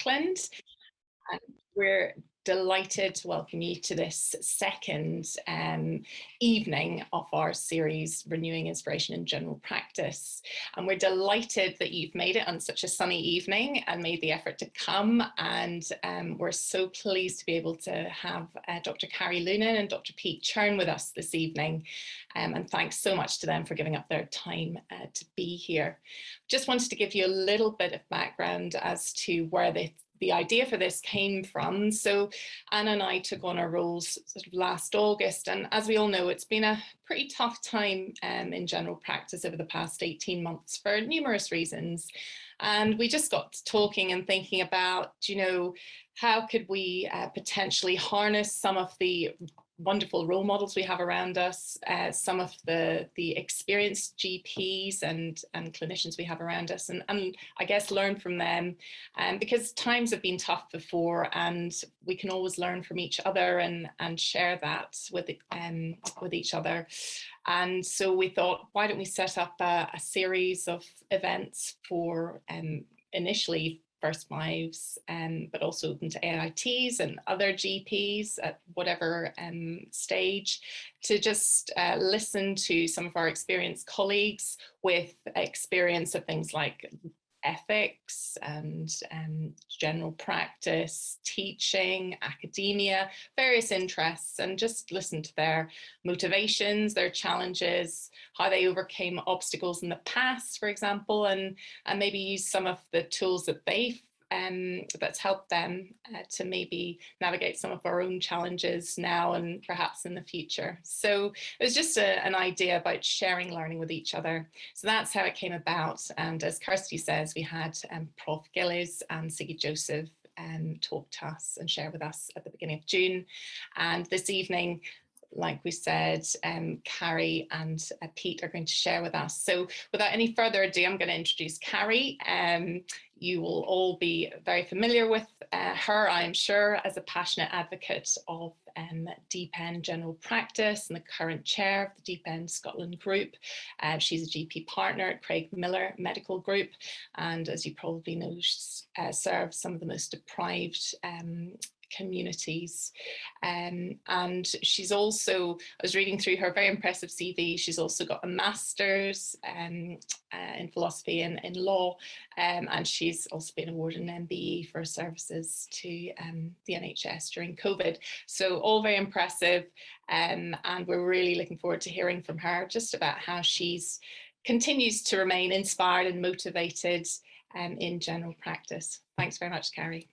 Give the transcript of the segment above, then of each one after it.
Auckland. And we're delighted to welcome you to this second evening of our series, Renewing Inspiration in General Practice. And we're delighted that you've made it on such a sunny evening and made the effort to come. And we're so pleased to be able to have Dr. Carey Lunan and Dr. Pete Churn with us this evening. And thanks so much to them for giving up their time to be here. Just wanted to give you a little bit of background as to where the idea for this came from. So Anna and I took on our roles sort of last August, and as we all know, it's been a pretty tough time in general practice over the past 18 months for numerous reasons. And we just got talking and thinking about, you know, how could we potentially harness some of the wonderful role models we have around us, some of the experienced GPs and clinicians we have around us, and I guess learn from them, because times have been tough before, and we can always learn from each other and share that with each other. And so we thought, why don't we set up a series of events for initially First Wives, but also open to AITs and other GPs at whatever stage, to just listen to some of our experienced colleagues with experience of things like ethics and general practice, teaching, academia, various interests, and just listen to their motivations, their challenges, how they overcame obstacles in the past, for example, and maybe use some of the tools that that's helped them to maybe navigate some of our own challenges now and perhaps in the future. So it was just an idea about sharing learning with each other. So that's how it came about. And as Kirsty says, we had Prof. Gillies and Siggy Joseph talk to us and share with us at the beginning of June. And this evening, like we said, Carey and Pete are going to share with us. So without any further ado, I'm going to introduce Carey. You will all be very familiar with her, I'm sure, as a passionate advocate of Deep End General Practice and the current chair of the Deep End Scotland Group. She's a GP partner at Craig Miller Medical Group, and as you probably know, serves some of the most deprived communities, and she's also, I was reading through her very impressive CV, she's also got a master's in philosophy and in law, and she's also been awarded an MBE for services to the NHS during COVID. So all very impressive, and we're really looking forward to hearing from her just about how she's continues to remain inspired and motivated in general practice. Thanks very much, Carey.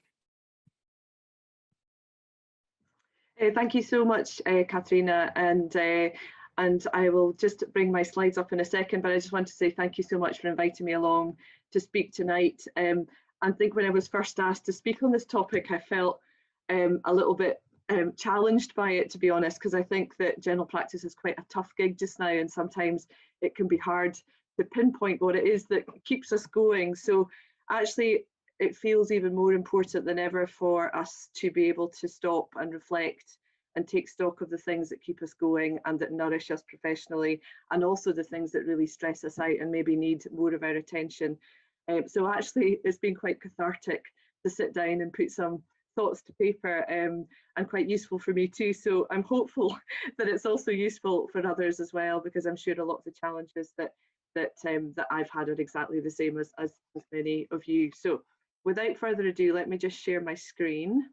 Thank you so much, Katrina, and I will just bring my slides up in a second, but I just want to say thank you so much for inviting me along to speak tonight. I think when I was first asked to speak on this topic, I felt a little bit challenged by it, to be honest, because I think that general practice is quite a tough gig just now, and sometimes it can be hard to pinpoint what it is that keeps us going. So actually, it feels even more important than ever for us to be able to stop and reflect and take stock of the things that keep us going and that nourish us professionally, and also the things that really stress us out and maybe need more of our attention. So actually, it's been quite cathartic to sit down and put some thoughts to paper, and quite useful for me too. So I'm hopeful that it's also useful for others as well, because I'm sure a lot of the challenges that I've had are exactly the same as many of you. So without further ado, let me just share my screen.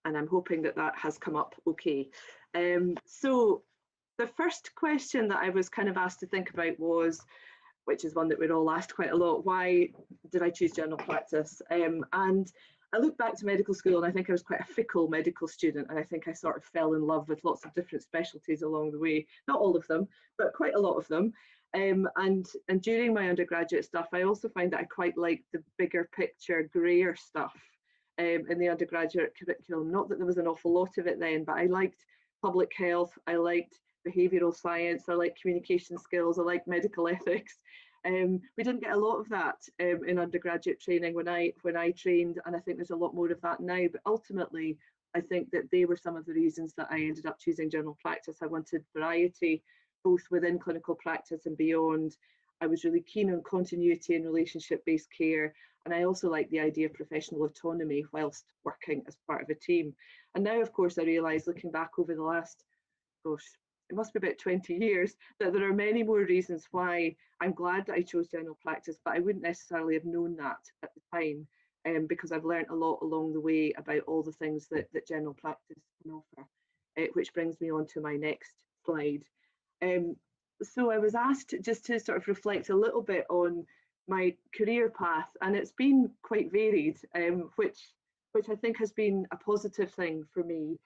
And I'm hoping that that has come up okay. So the first question that I was kind of asked to think about was, which is one that we're all asked quite a lot, why did I choose general practice? And I look back to medical school, and I think I was quite a fickle medical student, and I think I sort of fell in love with lots of different specialties along the way. Not all of them, but quite a lot of them. And during my undergraduate stuff, I also find that I quite liked the bigger picture, grayer stuff in the undergraduate curriculum. Not that there was an awful lot of it then, but I liked public health, I liked behavioural science, I liked communication skills, I liked medical ethics. We didn't get a lot of that in undergraduate training when I trained, and I think there's a lot more of that now. But ultimately, I think that they were some of the reasons that I ended up choosing general practice. I wanted variety, both within clinical practice and beyond. I was really keen on continuity and relationship-based care, and I also like the idea of professional autonomy whilst working as part of a team. And now, of course, I realise, looking back over the last, gosh, it must be about 20 years, that there are many more reasons why I'm glad that I chose general practice, but I wouldn't necessarily have known that at the time, because I've learned a lot along the way about all the things that general practice can offer, which brings me on to my next slide. So I was asked just to sort of reflect a little bit on my career path, and it's been quite varied, which I think has been a positive thing for me.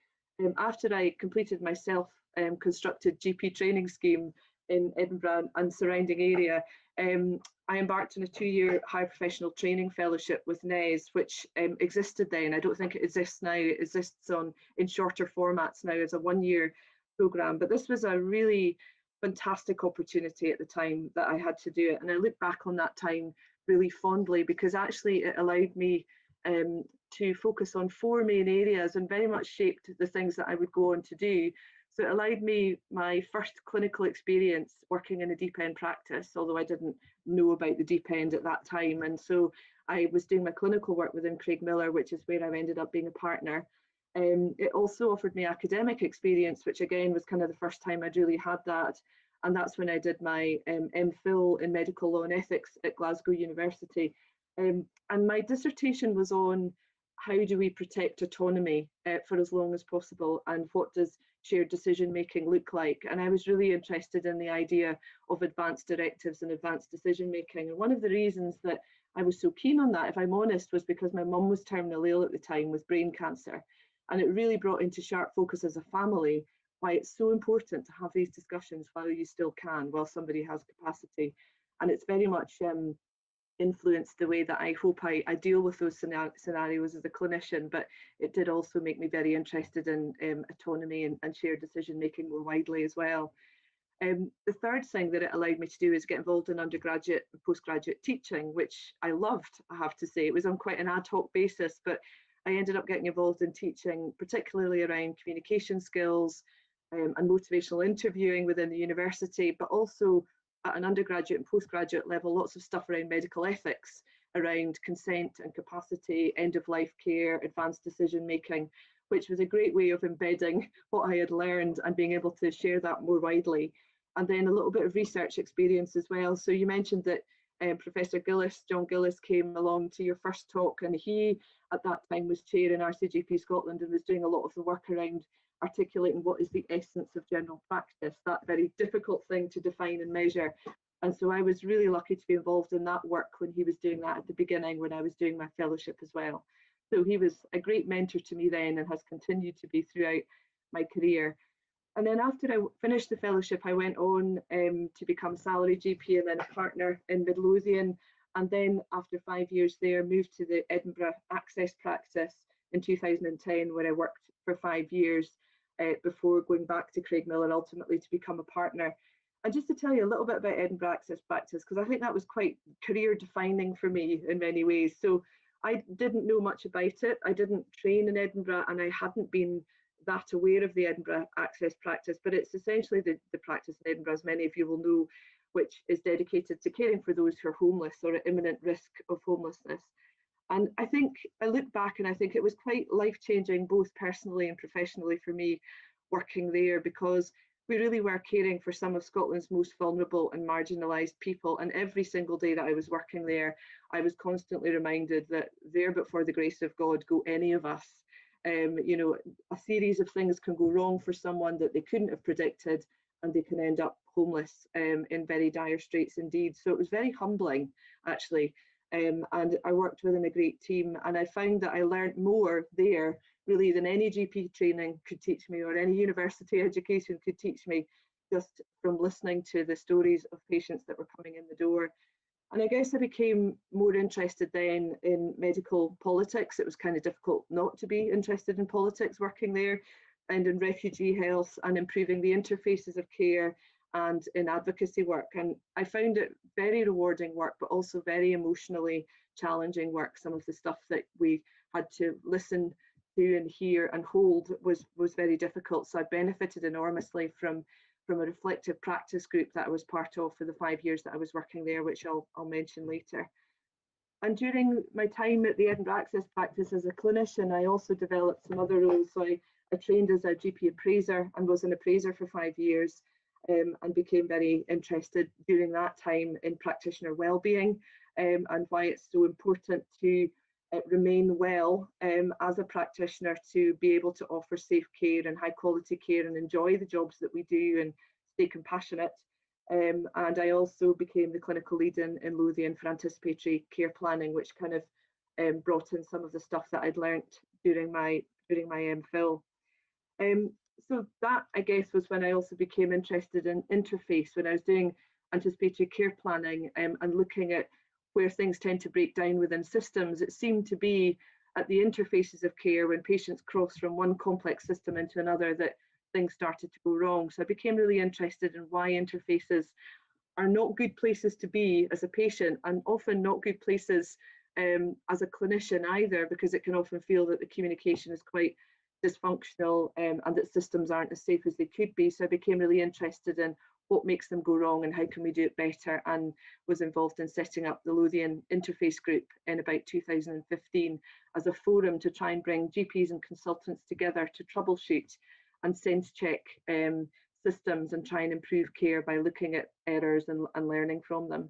After I completed my self-constructed GP training scheme in Edinburgh and surrounding area, I embarked on a 2-year higher professional training fellowship with NES, which existed then. I don't think it exists now. It exists in shorter formats now as a 1-year programme. But this was a really fantastic opportunity at the time that I had to do it. And I look back on that time really fondly, because actually it allowed me to focus on 4 main areas and very much shaped the things that I would go on to do. So it allowed me my first clinical experience working in a deep end practice, although I didn't know about the deep end at that time. And so I was doing my clinical work within Craigmillar, which is where I ended up being a partner. It also offered me academic experience, which again was kind of the first time I'd really had that. And that's when I did my MPhil in medical law and ethics at Glasgow University. And my dissertation was on how do we protect autonomy for as long as possible, and what does shared decision making look like. And I was really interested in the idea of advanced directives and advanced decision making. And one of the reasons that I was so keen on that, if I'm honest, was because my mum was terminally ill at the time with brain cancer. And it really brought into sharp focus as a family why it's so important to have these discussions while you still can, while somebody has capacity. And it's very much influenced the way that I hope I deal with those scenarios as a clinician, but it did also make me very interested in autonomy and shared decision making more widely as well. The third thing that it allowed me to do is get involved in undergraduate and postgraduate teaching, which I loved, I have to say. It was on quite an ad hoc basis, but I ended up getting involved in teaching, particularly around communication skills and motivational interviewing within the university, but also at an undergraduate and postgraduate level, lots of stuff around medical ethics, around consent and capacity, end-of-life care, advanced decision-making, which was a great way of embedding what I had learned and being able to share that more widely. And then a little bit of research experience as well. So you mentioned that Professor Gillis, John Gillis, came along to your first talk, and he at that time was chair in RCGP Scotland and was doing a lot of the work around articulating what is the essence of general practice, that very difficult thing to define and measure. And so I was really lucky to be involved in that work when he was doing that at the beginning, when I was doing my fellowship as well. So he was a great mentor to me then and has continued to be throughout my career. And then after I finished the fellowship, I went on to become a salary GP and then a partner in Midlothian. And then after 5 years there, moved to the Edinburgh Access practice in 2010, where I worked for 5 years before going back to Craigmillar ultimately to become a partner. And just to tell you a little bit about Edinburgh Access practice, because I think that was quite career defining for me in many ways. So I didn't know much about it. I didn't train in Edinburgh, and I hadn't been that aware of the Edinburgh Access practice, but it's essentially the practice in Edinburgh, as many of you will know, which is dedicated to caring for those who are homeless or at imminent risk of homelessness. And I think I look back and I think it was quite life-changing, both personally and professionally for me, working there, because we really were caring for some of Scotland's most vulnerable and marginalised people. And every single day that I was working there, I was constantly reminded that there but for the grace of God go any of us. You know, a series of things can go wrong for someone that they couldn't have predicted, and they can end up homeless in very dire straits indeed. So it was very humbling, actually. And I worked within a great team, and I found that I learned more there really than any GP training could teach me, or any university education could teach me, just from listening to the stories of patients that were coming in the door. And I guess I became more interested then in medical politics. It was kind of difficult not to be interested in politics working there, and in refugee health and improving the interfaces of care and in advocacy work. And I found it very rewarding work, but also very emotionally challenging work. Some of the stuff that we had to listen to and hear and hold was very difficult. So I benefited enormously from from a reflective practice group that I was part of for the 5 years that I was working there, which I'll mention later. And during my time at the Edinburgh Access practice as a clinician, I also developed some other roles. So I trained as a GP appraiser and was an appraiser for 5 years, and became very interested during that time in practitioner well-being, and why it's so important to remain well as a practitioner, to be able to offer safe care and high quality care and enjoy the jobs that we do and stay compassionate. And I also became the clinical lead in Lothian for anticipatory care planning, which kind of brought in some of the stuff that I'd learnt during my MPhil. So that, I guess, was when I also became interested in interface, when I was doing anticipatory care planning and looking at where things tend to break down within systems. It seemed to be at the interfaces of care, when patients cross from one complex system into another, that things started to go wrong. So I became really interested in why interfaces are not good places to be as a patient, and often not good places as a clinician either, because it can often feel that the communication is quite dysfunctional and that systems aren't as safe as they could be. So I became really interested in what makes them go wrong and how can we do it better, and was involved in setting up the Lothian Interface Group in about 2015 as a forum to try and bring GPs and consultants together to troubleshoot and sense check systems and try and improve care by looking at errors and learning from them.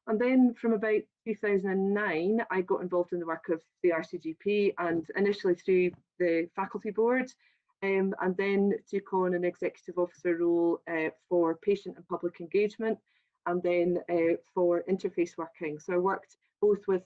And then from about 2009, I got involved in the work of the RCGP, and initially through the faculty board, and then took on an executive officer role for patient and public engagement, and then for interface working. So I worked both with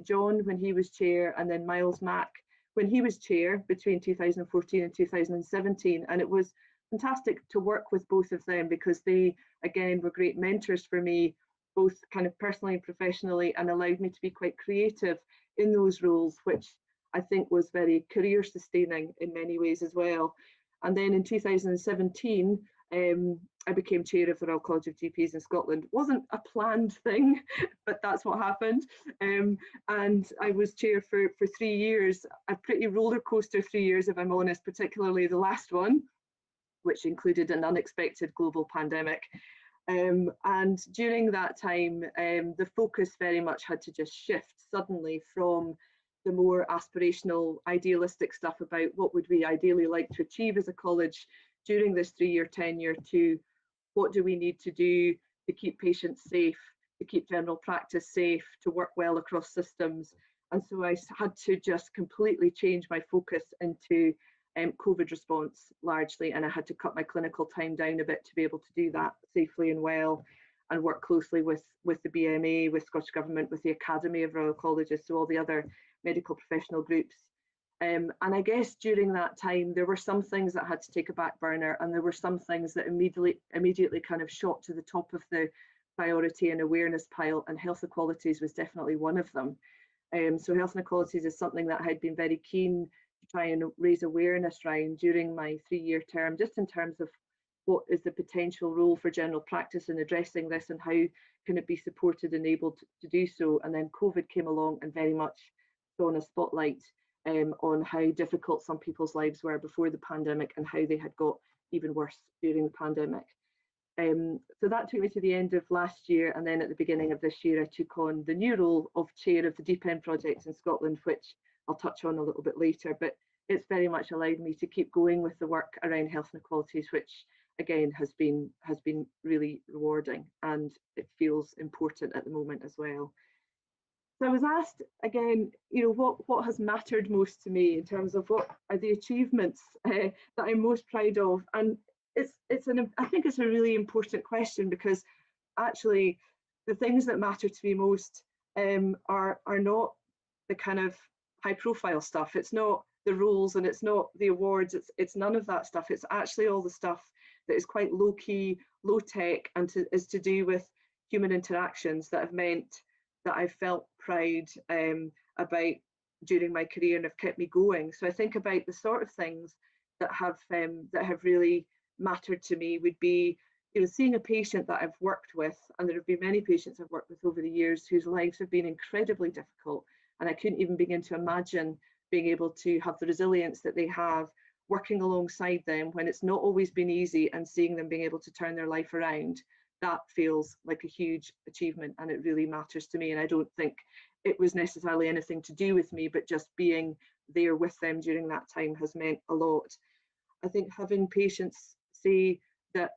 John when he was chair, and then Miles Mack when he was chair between 2014 and 2017. And it was fantastic to work with both of them, because they, again, were great mentors for me, both kind of personally and professionally, and allowed me to be quite creative in those roles, which I think was very career sustaining in many ways as well. And then in 2017, I became chair of the Royal College of GPs in Scotland. It wasn't a planned thing, but that's what happened. And I was chair for 3 years, a pretty roller coaster 3 years, if I'm honest, particularly the last one, which included an unexpected global pandemic. And during that time, the focus very much had to just shift suddenly from the more aspirational, idealistic stuff about what would we ideally like to achieve as a college during this 3-year tenure, to what do we need to do to keep patients safe, to keep general practice safe, to work well across systems. And so I had to just completely change my focus into COVID response largely, and I had to cut my clinical time down a bit to be able to do that safely and well, and work closely with the BMA, with Scottish Government, with the Academy of Royal Colleges, so all the other medical professional groups. And I guess during that time, there were some things that had to take a back burner, and there were some things that immediately kind of shot to the top of the priority and awareness pile, and health equalities was definitely one of them. So health inequalities is something that I had been very keen to try and raise awareness around during my 3-year term, just in terms of what is the potential role for general practice in addressing this, and how can it be supported and able to do so. And then COVID came along and very much shone a spotlight on how difficult some people's lives were before the pandemic, and how they had got even worse during the pandemic. So that took me to the end of last year, and then at the beginning of this year I took on the new role of chair of the Deep End project in Scotland, which I'll touch on a little bit later, but it's very much allowed me to keep going with the work around health inequalities, which again has been really rewarding, and it feels important at the moment as well. So I was asked again, what has mattered most to me in terms of what are the achievements that I'm most proud of, and I think it's a really important question, because actually the things that matter to me most are not the kind of high profile stuff. It's not the roles, and it's not the awards, it's none of that stuff. It's actually all the stuff that is quite low key, low tech, and is to do with human interactions that have meant that I've felt proud about during my career and have kept me going. So I think about the sort of things that have really mattered to me would be, seeing a patient that I've worked with, and there have been many patients I've worked with over the years whose lives have been incredibly difficult, and I couldn't even begin to imagine being able to have the resilience that they have, working alongside them when it's not always been easy, and seeing them being able to turn their life around, that feels like a huge achievement, and it really matters to me. And I don't think it was necessarily anything to do with me, but just being there with them during that time has meant a lot. I think having patients say that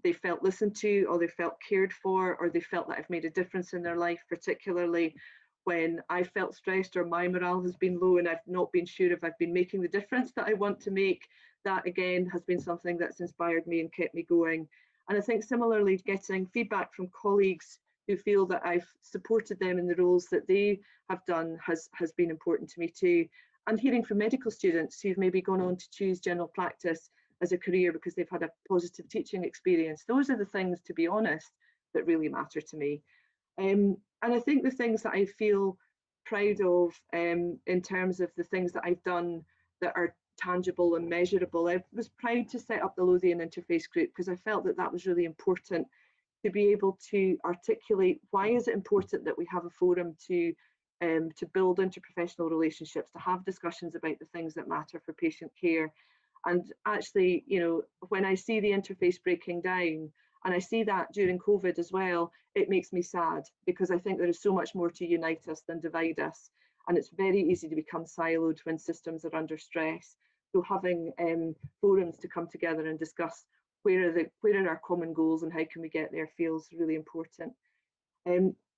they felt listened to, or they felt cared for, or they felt that I've made a difference in their life, particularly when I felt stressed or my morale has been low and I've not been sure if I've been making the difference that I want to make, that again has been something that's inspired me and kept me going. And I think similarly, getting feedback from colleagues who feel that I've supported them in the roles that they have done has been important to me too. And hearing from medical students who've maybe gone on to choose general practice as a career because they've had a positive teaching experience. Those are the things, to be honest, that really matter to me. And I think the things that I feel proud of in terms of the things that I've done that are tangible and measurable, I was proud to set up the Lothian Interface Group because I felt that that was really important, to be able to articulate why is it important that we have a forum to build interprofessional relationships, to have discussions about the things that matter for patient care. And actually, you know, when I see the interface breaking down, and I see that during COVID as well, it makes me sad, because I think there is so much more to unite us than divide us. And it's very easy to become siloed when systems are under stress. So having forums to come together and discuss where are our common goals and how can we get there feels really important.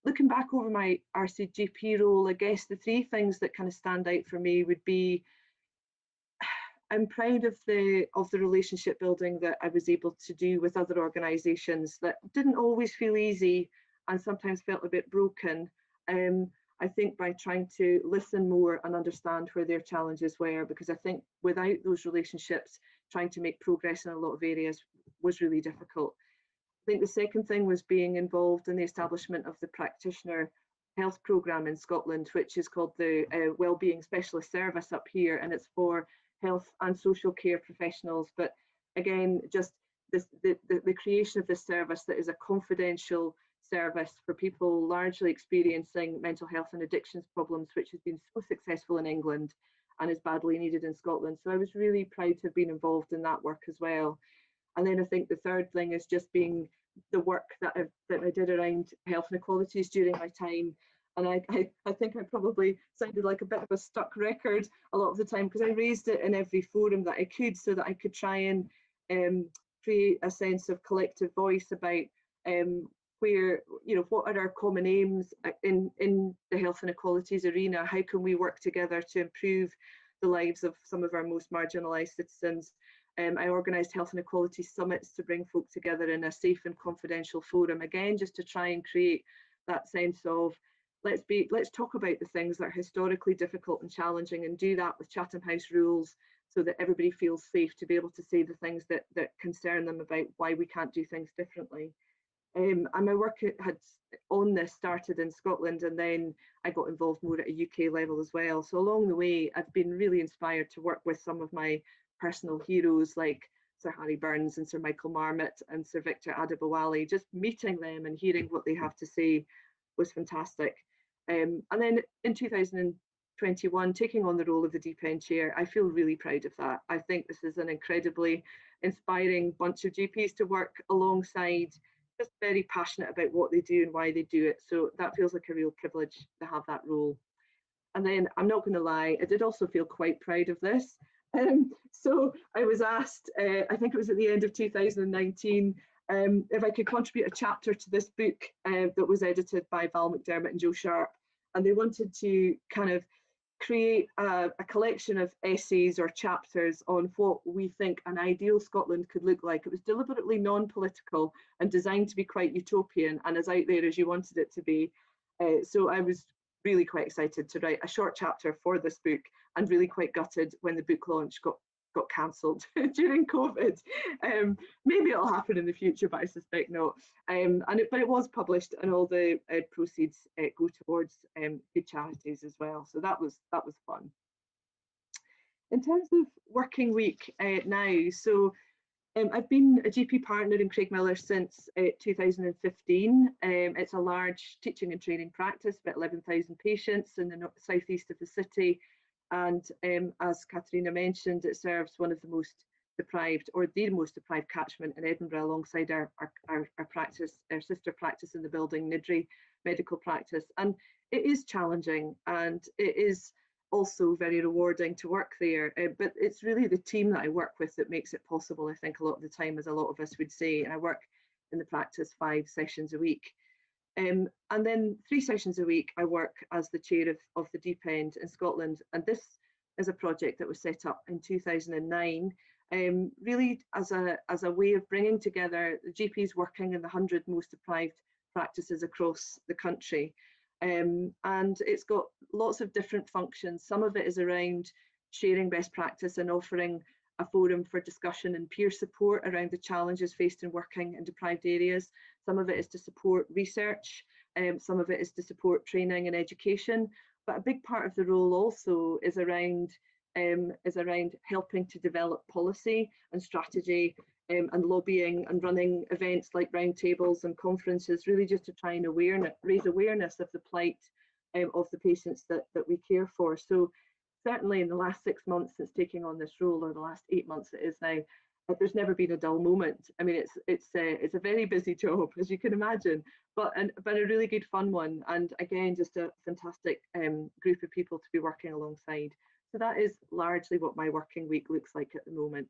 Looking back over my RCGP role, I guess the three things that kind of stand out for me would be, I'm proud of the relationship building that I was able to do with other organisations that didn't always feel easy and sometimes felt a bit broken. I think by trying to listen more and understand where their challenges were, because I think without those relationships, trying to make progress in a lot of areas was really difficult. I think the second thing was being involved in the establishment of the practitioner health programme in Scotland, which is called the Wellbeing Specialist Service up here, and it's for health and social care professionals. But again, just the creation of this service that is a confidential service for people largely experiencing mental health and addictions problems, which has been so successful in England and is badly needed in Scotland. So I was really proud to have been involved in that work as well. And then I think the third thing is just being the work that I did around health inequalities during my time. And I think I probably sounded like a bit of a stuck record a lot of the time, because I raised it in every forum that I could, so that I could try and create a sense of collective voice about where, you know, what are our common aims in the health inequalities arena? How can we work together to improve the lives of some of our most marginalised citizens? I organised health inequality summits to bring folk together in a safe and confidential forum, again, just to try and create that sense of let's talk about the things that are historically difficult and challenging, and do that with Chatham House rules, so that everybody feels safe to be able to say the things that concern them about why we can't do things differently. And my work had on this started in Scotland, and then I got involved more at a UK level as well. So along the way, I've been really inspired to work with some of my personal heroes like Sir Harry Burns and Sir Michael Marmot and Sir Victor Adebowale. Just meeting them and hearing what they have to say was fantastic. And then in 2021, taking on the role of the Deep End Chair, I feel really proud of that. I think this is an incredibly inspiring bunch of GPs to work alongside, just very passionate about what they do and why they do it. So that feels like a real privilege to have that role. And then I'm not going to lie, I did also feel quite proud of this. So I was asked, I think it was at the end of 2019, if I could contribute a chapter to this book that was edited by Val McDermott and Joe Sharp. And they wanted to kind of create a collection of essays or chapters on what we think an ideal Scotland could look like. It was deliberately non-political and designed to be quite utopian and as out there as you wanted it to be. So I was really quite excited to write a short chapter for this book, and really quite gutted when the book launch got cancelled during COVID. Maybe it'll happen in the future, but I suspect not. But it was published, and all the proceeds go towards good charities as well. So that was fun. In terms of working week now, so I've been a GP partner in Craigmillar since 2015. It's a large teaching and training practice, about 11,000 patients in the southeast of the city. And as Katharina mentioned, it serves one of the most deprived, or the most deprived catchment in Edinburgh, alongside our practice, our sister practice in the building, Nidri Medical Practice. And it is challenging, and it is also very rewarding to work there, but it's really the team that I work with that makes it possible, I think, a lot of the time, as a lot of us would say. And I work in the practice 5 sessions a week. And then 3 sessions a week, I work as the chair of the Deep End in Scotland. And this is a project that was set up in 2009, really as a way of bringing together the GPs working in the 100 most deprived practices across the country. And it's got lots of different functions. Some of it is around sharing best practice and offering a forum for discussion and peer support around the challenges faced in working in deprived areas. Some of it is to support research, some of it is to support training and education. But a big part of the role also is around helping to develop policy and strategy, and lobbying and running events like roundtables and conferences, really just to try and raise awareness of the plight of the patients that we care for. So certainly in the last 6 months since taking on this role, or the last 8 months it is now, there's never been a dull moment. I mean, it's a very busy job, as you can imagine, but a really good fun one. And again, just a fantastic group of people to be working alongside. So that is largely what my working week looks like at the moment.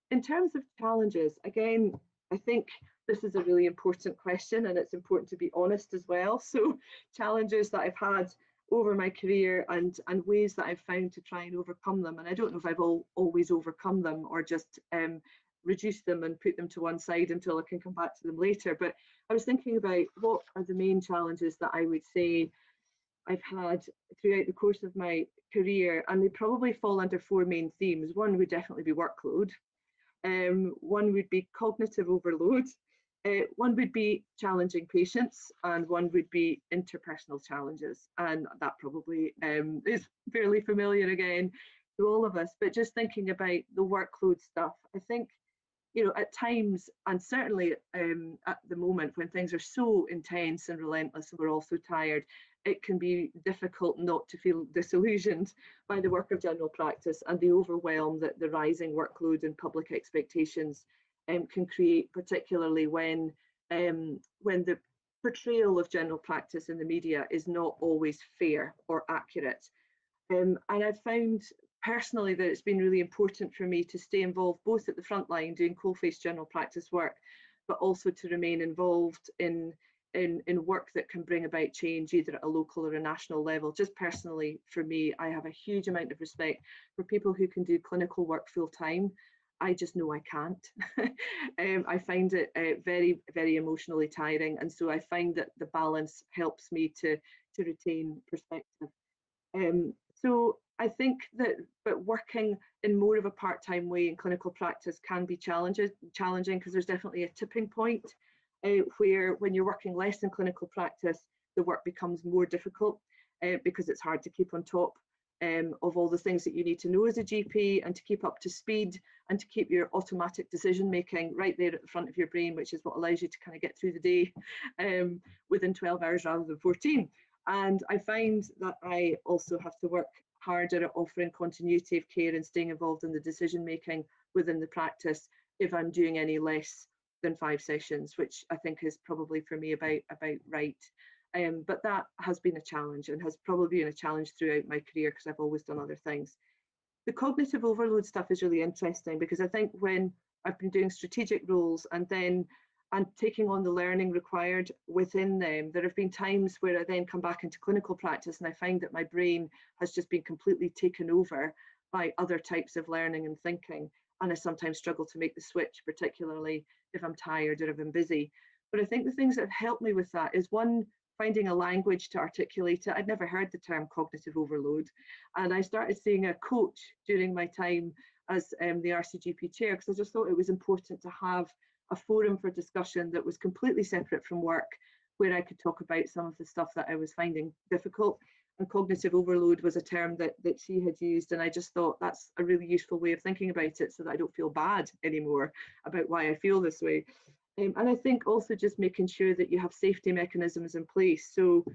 In terms of challenges, again, I think this is a really important question, and it's important to be honest as well. So challenges that I've had over my career, and ways that I've found to try and overcome them. And I don't know if I've always overcome them, or just reduced them and put them to one side until I can come back to them later. But I was thinking about what are the main challenges that I would say I've had throughout the course of my career, and they probably fall under 4 main themes. One would definitely be workload. One would be cognitive overload. One would be challenging patients, and one would be interpersonal challenges. And that probably is fairly familiar again to all of us. But just thinking about the workload stuff, I think, you know, at times, and certainly at the moment when things are so intense and relentless and we're all so tired, it can be difficult not to feel disillusioned by the work of general practice and the overwhelm that the rising workload and public expectations can create, particularly when the portrayal of general practice in the media is not always fair or accurate. And I've found personally that it's been really important for me to stay involved both at the front line doing coalface general practice work, but also to remain involved in work that can bring about change either at a local or a national level. Just personally, for me, I have a huge amount of respect for people who can do clinical work full time. I just know I can't. I find it very, very emotionally tiring. And so I find that the balance helps me to retain perspective. So I think but working in more of a part-time way in clinical practice can be challenging because there's definitely a tipping point where when you're working less in clinical practice, the work becomes more difficult because it's hard to keep on top of all the things that you need to know as a GP, and to keep up to speed, and to keep your automatic decision making right there at the front of your brain, which is what allows you to kind of get through the day within 12 hours rather than 14. And I find that I also have to work harder at offering continuity of care and staying involved in the decision making within the practice if I'm doing any less than 5 sessions, which I think is probably for me about right. But that has been a challenge, and has probably been a challenge throughout my career because I've always done other things. The cognitive overload stuff is really interesting because I think when I've been doing strategic roles and taking on the learning required within them, there have been times where I then come back into clinical practice and I find that my brain has just been completely taken over by other types of learning and thinking. And I sometimes struggle to make the switch, particularly if I'm tired or if I'm busy. But I think the things that have helped me with that is, one, finding a language to articulate it. I'd never heard the term cognitive overload. And I started seeing a coach during my time as the RCGP chair, because I just thought it was important to have a forum for discussion that was completely separate from work, where I could talk about some of the stuff that I was finding difficult. And cognitive overload was a term that she had used, and I just thought that's a really useful way of thinking about it so that I don't feel bad anymore about why I feel this way. And I think also just making sure that you have safety mechanisms in place. So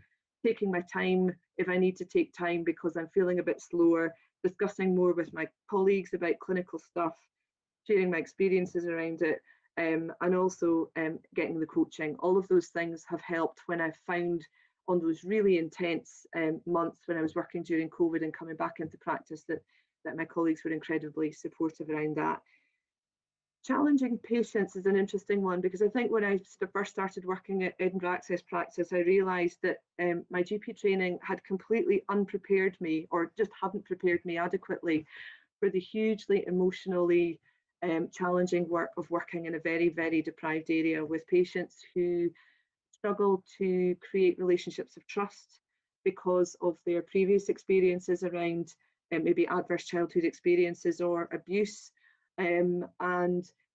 taking my time if I need to take time because I'm feeling a bit slower, discussing more with my colleagues about clinical stuff, sharing my experiences around it, and also getting the coaching. All of those things have helped when I've found on those really intense months when I was working during COVID and coming back into practice that my colleagues were incredibly supportive around that. Challenging patients is an interesting one because I think when I first started working at Edinburgh Access Practice, I realised that my GP training had completely unprepared me, or just hadn't prepared me adequately for the hugely emotionally challenging work of working in a very, very deprived area with patients who struggle to create relationships of trust because of their previous experiences around maybe adverse childhood experiences or abuse, and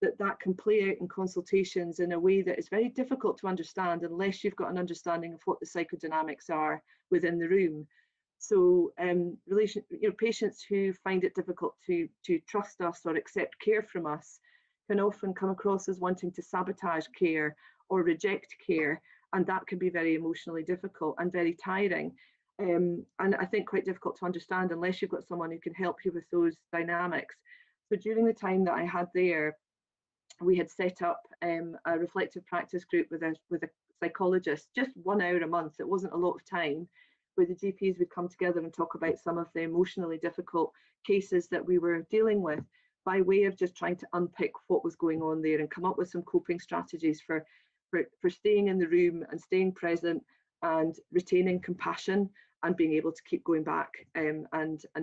that can play out in consultations in a way that is very difficult to understand unless you've got an understanding of what the psychodynamics are within the room. So patients who find it difficult to trust us or accept care from us can often come across as wanting to sabotage care or reject care, and that can be very emotionally difficult and very tiring. And I think quite difficult to understand unless you've got someone who can help you with those dynamics. So during the time that I had there, we had set up a reflective practice group with a psychologist, just 1 hour a month. It wasn't a lot of time, where the GPs would come together and talk about some of the emotionally difficult cases that we were dealing with, by way of just trying to unpick what was going on there and come up with some coping strategies for staying in the room and staying present and retaining compassion and being able to keep going back and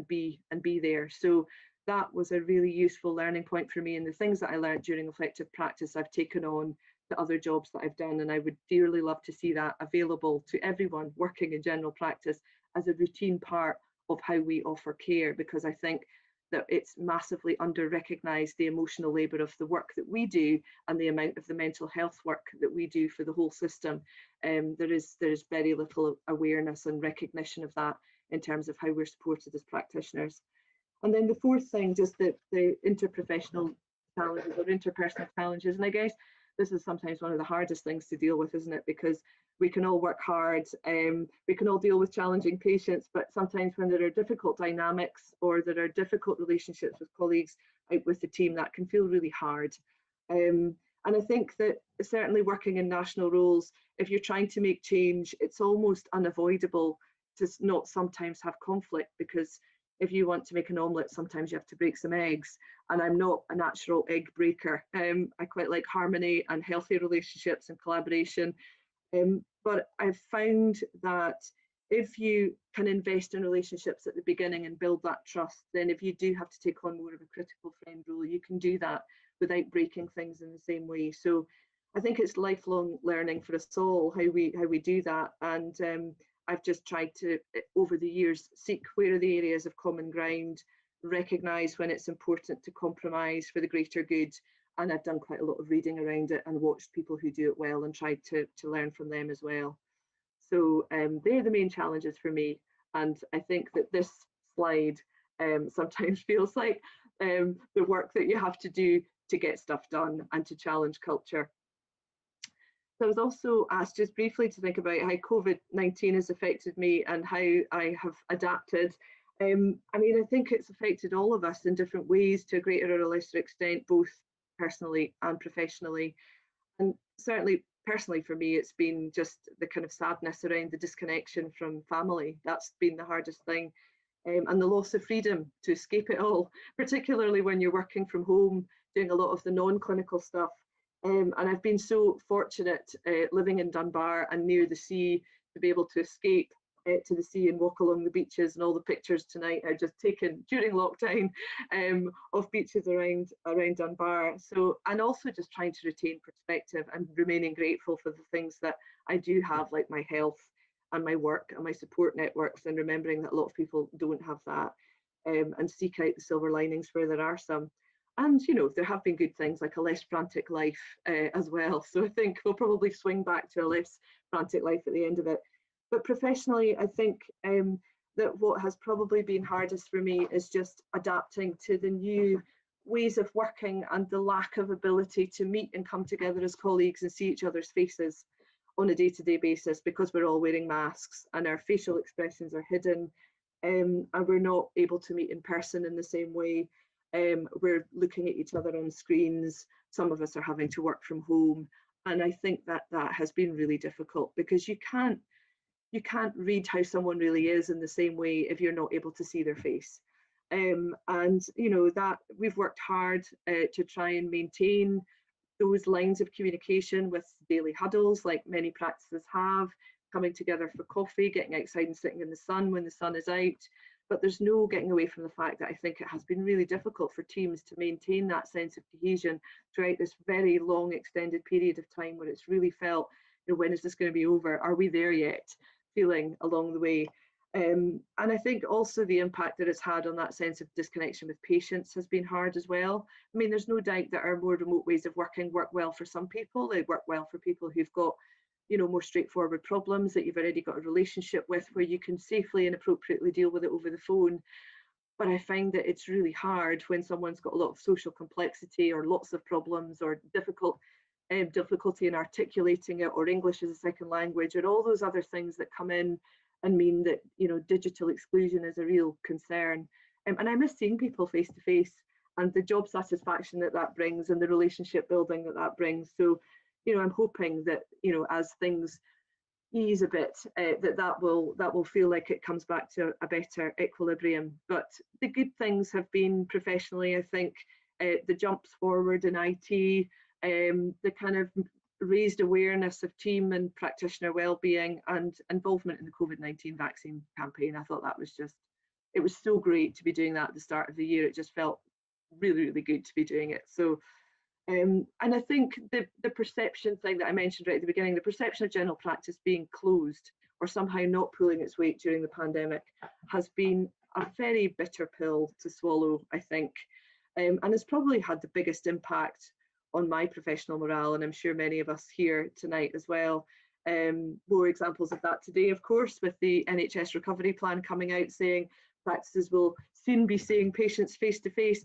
be there. So that was a really useful learning point for me, and the things that I learned during reflective practice I've taken on to other jobs that I've done, and I would dearly love to see that available to everyone working in general practice as a routine part of how we offer care, because I think that it's massively under recognised, the emotional labour of the work that we do and the amount of the mental health work that we do for the whole system. There is very little awareness and recognition of that in terms of how we're supported as practitioners. And then the fourth thing, just the interprofessional challenges or interpersonal challenges. And I guess this is sometimes one of the hardest things to deal with, isn't it? Because we can all work hard, we can all deal with challenging patients, but sometimes when there are difficult dynamics or there are difficult relationships with colleagues out with the team, that can feel really hard. And I think that certainly working in national roles, if you're trying to make change, it's almost unavoidable to not sometimes have conflict, because if you want to make an omelette, sometimes you have to break some eggs, and I'm not a natural egg breaker. I quite like harmony and healthy relationships and collaboration, but I've found that if you can invest in relationships at the beginning and build that trust, then if you do have to take on more of a critical friend role, you can do that without breaking things in the same way. So I think it's lifelong learning for us all how we do that, and I've just tried to, over the years, seek where are the areas of common ground, recognise when it's important to compromise for the greater good, and I've done quite a lot of reading around it and watched people who do it well and tried to learn from them as well. So they're the main challenges for me, and I think that this slide sometimes feels like the work that you have to do to get stuff done and to challenge culture. So I was also asked just briefly to think about how COVID-19 has affected me and how I have adapted. I mean, I think it's affected all of us in different ways to a greater or lesser extent, both personally and professionally. And certainly personally for me, it's been just the kind of sadness around the disconnection from family. That's been the hardest thing. And the loss of freedom to escape it all, particularly when you're working from home, doing a lot of the non-clinical stuff. And I've been so fortunate living in Dunbar and near the sea to be able to escape to the sea and walk along the beaches, and all the pictures tonight are just taken during lockdown of beaches around Dunbar. So, and also just trying to retain perspective and remaining grateful for the things that I do have, like my health and my work and my support networks, and remembering that a lot of people don't have that, and seek out the silver linings where there are some. And, you know, there have been good things like a less frantic life as well. So I think we'll probably swing back to a less frantic life at the end of it. But professionally, I think that what has probably been hardest for me is just adapting to the new ways of working and the lack of ability to meet and come together as colleagues and see each other's faces. on a day-to-day basis because we're all wearing masks and our facial expressions are hidden, and we're not able to meet in person in the same way. We're looking at each other on screens. Some of us are having to work from home. And I think that has been really difficult because you can't read how someone really is in the same way if you're not able to see their face. And you know, that we've worked hard to try and maintain those lines of communication with daily huddles, like many practices have, coming together for coffee, getting outside and sitting in the sun when the sun is out. But there's no getting away from the fact that I think it has been really difficult for teams to maintain that sense of cohesion throughout this very long extended period of time where it's really felt, you know, when is this going to be over? Are we there yet? Feeling along the way. And I think also the impact that it's had on that sense of disconnection with patients has been hard as well. I mean, there's no doubt that our more remote ways of working work well for some people. They work well for people who've got, you know, more straightforward problems that you've already got a relationship with, where you can safely and appropriately deal with it over the phone. But I find that it's really hard when someone's got a lot of social complexity or lots of problems or difficulty in articulating it, or English as a second language, or all those other things that come in and mean that, you know, digital exclusion is a real concern. And I miss seeing people face to face and the job satisfaction that that brings and the relationship building that that brings. So, you know, I'm hoping that, you know, as things ease a bit, that will feel like it comes back to a better equilibrium. But the good things have been professionally, I think, the jumps forward in IT, the kind of raised awareness of team and practitioner well-being and involvement in the COVID-19 vaccine campaign. I thought that was just, it was so great to be doing that at the start of the year. It just felt really, really good to be doing it. So, and I think the perception thing that I mentioned right at the beginning, the perception of general practice being closed or somehow not pulling its weight during the pandemic has been a very bitter pill to swallow, I think, and has probably had the biggest impact on my professional morale, and I'm sure many of us here tonight as well. More examples of that today, of course, with the NHS recovery plan coming out saying practices will soon be seeing patients face to face.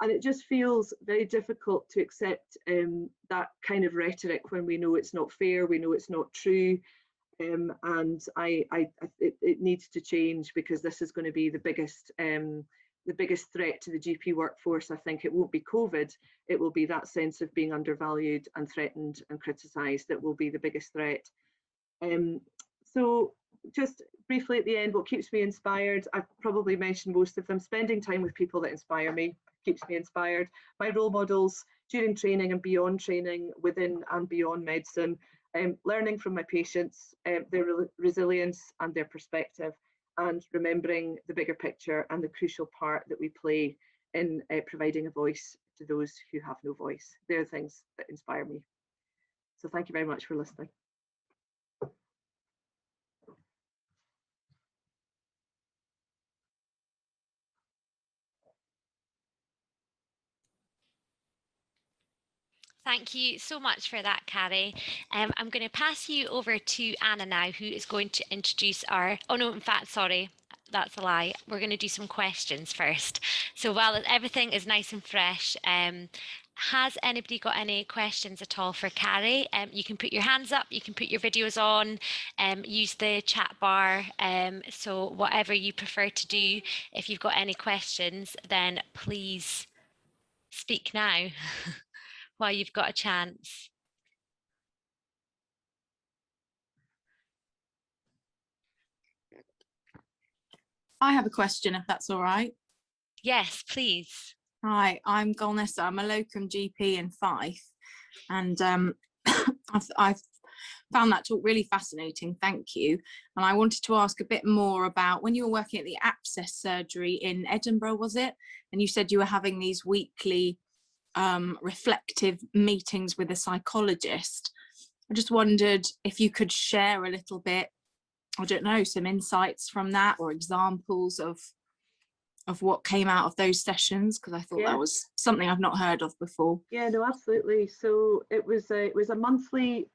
And it just feels very difficult to accept that kind of rhetoric when we know it's not fair, we know it's not true. And it needs to change, because this is going to be the biggest threat to the GP workforce. I think it won't be COVID, it will be that sense of being undervalued and threatened and criticised that will be the biggest threat. So just briefly at the end, what keeps me inspired, I've probably mentioned most of them. Spending time with people that inspire me keeps me inspired. My role models during training and beyond training, within and beyond medicine, learning from my patients, their resilience and their perspective, and remembering the bigger picture and the crucial part that we play in providing a voice to those who have no voice. They're things that inspire me. So thank you very much for listening. Thank you so much for that, Carey. I'm going to pass you over to Anna now, who is going to introduce our, oh no, in fact, sorry, that's a lie. We're going to do some questions first. So while everything is nice and fresh, has anybody got any questions at all for Carey? You can put your hands up, you can put your videos on, use the chat bar. So whatever you prefer to do, if you've got any questions, then please speak now. While you've got a chance. I have a question, if that's all right. Yes, please. Hi, I'm Golnessa. I'm a locum GP in Fife, and I've found that talk really fascinating. Thank you. And I wanted to ask a bit more about when you were working at the abscess surgery in Edinburgh, was it? And you said you were having these weekly reflective meetings with a psychologist. I just wondered if you could share a little bit, I don't know, some insights from that or examples of what came out of those sessions, because I thought that was something I've not heard of before. Yeah, no, absolutely. So it was a monthly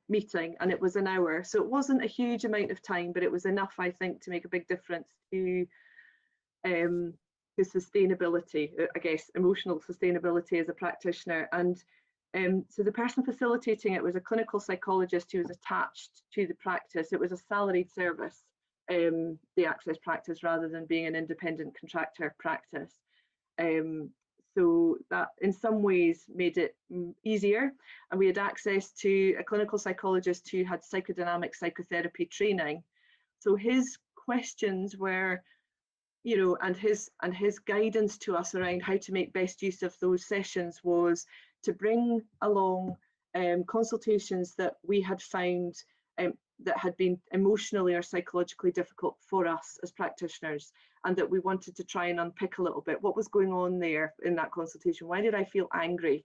meeting, and it was an hour. So it wasn't a huge amount of time, but it was enough, I think, to make a big difference to sustainability, I guess, emotional sustainability as a practitioner. And So the person facilitating it was a clinical psychologist who was attached to the practice. It was a salaried service, the Access practice, rather than being an independent contractor practice. So that in some ways made it easier. And we had access to a clinical psychologist who had psychodynamic psychotherapy training. So his questions were, you know, and his guidance to us around how to make best use of those sessions was to bring along consultations that we had found that had been emotionally or psychologically difficult for us as practitioners, and that we wanted to try and unpick a little bit what was going on there in that consultation. Why did I feel angry?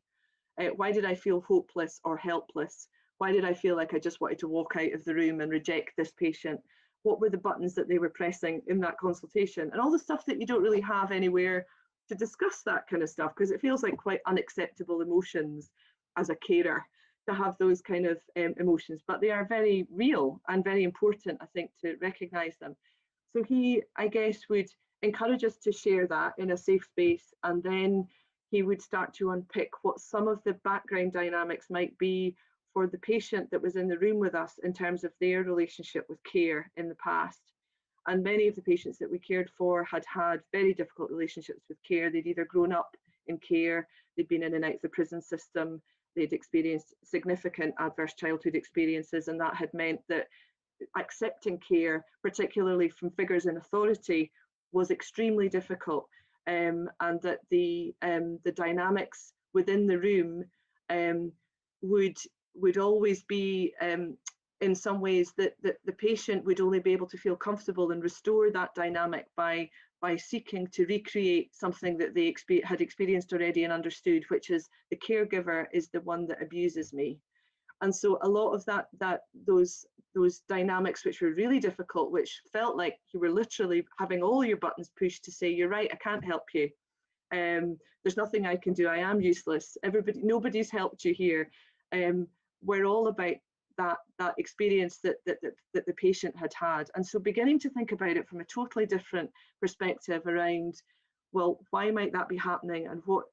Why did I feel hopeless or helpless? Why did I feel like I just wanted to walk out of the room and reject this patient? What were the buttons that they were pressing in that consultation? And all the stuff that you don't really have anywhere to discuss that kind of stuff, because it feels like quite unacceptable emotions as a carer to have those kind of emotions, but they are very real and very important, I think, to recognize them. So he, I guess, would encourage us to share that in a safe space, and then he would start to unpick what some of the background dynamics might be for the patient that was in the room with us in terms of their relationship with care in the past. And many of the patients that we cared for had had very difficult relationships with care. They'd either grown up in care, they'd been in and out of the prison system, they'd experienced significant adverse childhood experiences, and that had meant that accepting care, particularly from figures in authority, was extremely difficult, and that the dynamics within the room would always be in some ways that the patient would only be able to feel comfortable and restore that dynamic by seeking to recreate something that they had experienced already and understood, which is the caregiver is the one that abuses me. And so a lot of those dynamics, which were really difficult, which felt like you were literally having all your buttons pushed to say, you're right, I can't help you. There's nothing I can do. I am useless. Nobody's helped you here. We're all about that experience that the patient had had. And so beginning to think about it from a totally different perspective around, well, why might that be happening, and what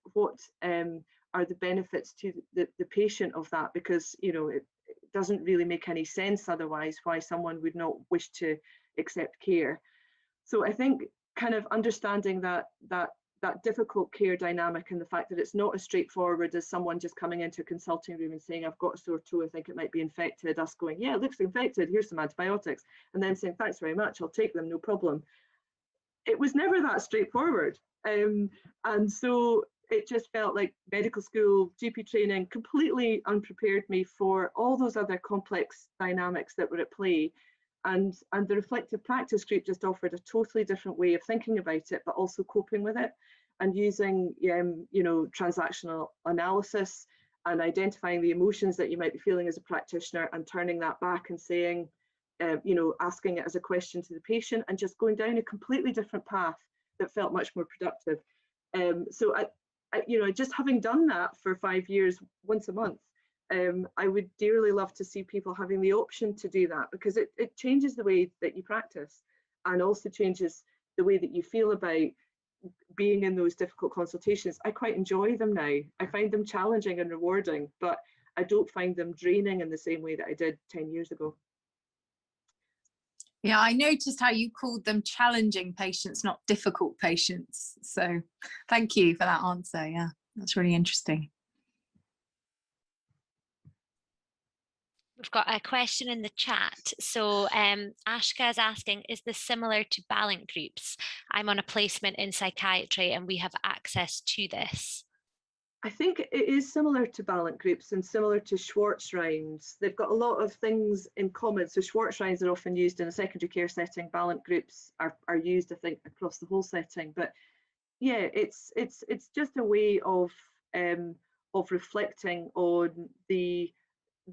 are the benefits to the patient of that? Because, you know, it doesn't really make any sense otherwise why someone would not wish to accept care. So I think kind of understanding that difficult care dynamic, and the fact that it's not as straightforward as someone just coming into a consulting room and saying, I've got a sore toe, I think it might be infected, us going, yeah, it looks infected, here's some antibiotics, and then saying, thanks very much, I'll take them, no problem. It was never that straightforward. And so it just felt like medical school, GP training completely unprepared me for all those other complex dynamics that were at play. And the reflective practice group just offered a totally different way of thinking about it, but also coping with it, and using you know, transactional analysis and identifying the emotions that you might be feeling as a practitioner, and turning that back and saying, you know, asking it as a question to the patient, and just going down a completely different path that felt much more productive. So I you know, just having done that for 5 years, once a month, I would dearly love to see people having the option to do that, because it changes the way that you practice, and also changes the way that you feel about being in those difficult consultations. I quite enjoy them now. I find them challenging and rewarding, but I don't find them draining in the same way that I did 10 years ago. Yeah, I noticed how you called them challenging patients, not difficult patients. So thank you for that answer. Yeah, that's really interesting. We've got a question in the chat. So Ashka is asking, is this similar to balance groups? I'm on a placement in psychiatry and we have access to this. I think it is similar to balance groups and similar to Schwartz rounds. They've got a lot of things in common. So Schwartz rounds are often used in a secondary care setting. Balance groups are used, I think, across the whole setting. But yeah, it's just a way of reflecting on the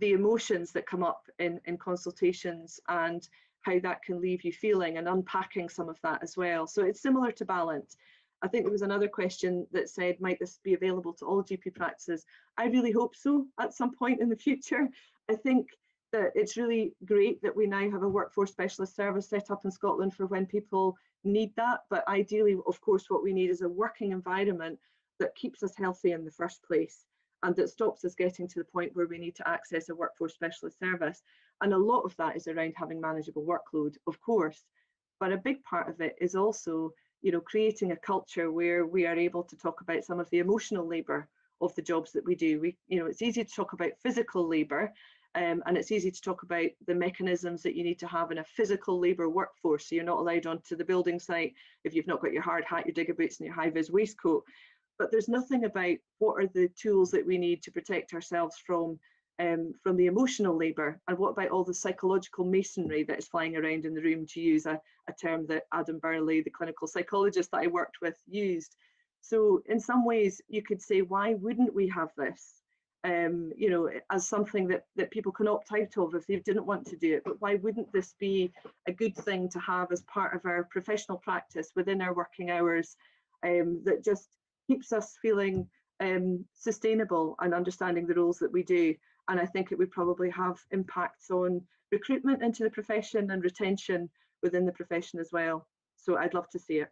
emotions that come up in consultations, and how that can leave you feeling, and unpacking some of that as well. So it's similar to balance. I think there was another question that said, might this be available to all GP practices? I really hope so at some point in the future. I think that it's really great that we now have a workforce specialist service set up in Scotland for when people need that. But ideally, of course, what we need is a working environment that keeps us healthy in the first place. and that stops us getting to the point where we need to access a workforce specialist service. And a lot of that is around having manageable workload, of course, but a big part of it is also, you know, creating a culture where we are able to talk about some of the emotional labour of the jobs that we do. You know, it's easy to talk about physical labour, and it's easy to talk about the mechanisms that you need to have in a physical labour workforce. So you're not allowed onto the building site if you've not got your hard hat, your digger boots and your high-vis waistcoat. But there's nothing about what are the tools that we need to protect ourselves from the emotional labour, and what about all the psychological masonry that is flying around in the room, to use a term that Adam Burley, the clinical psychologist that I worked with, used. So in some ways you could say, why wouldn't we have this, you know, as something that people can opt out of if they didn't want to do it? But why wouldn't this be a good thing to have as part of our professional practice within our working hours, that just keeps us feeling sustainable and understanding the roles that we do? And I think it would probably have impacts on recruitment into the profession and retention within the profession as well. So I'd love to see it.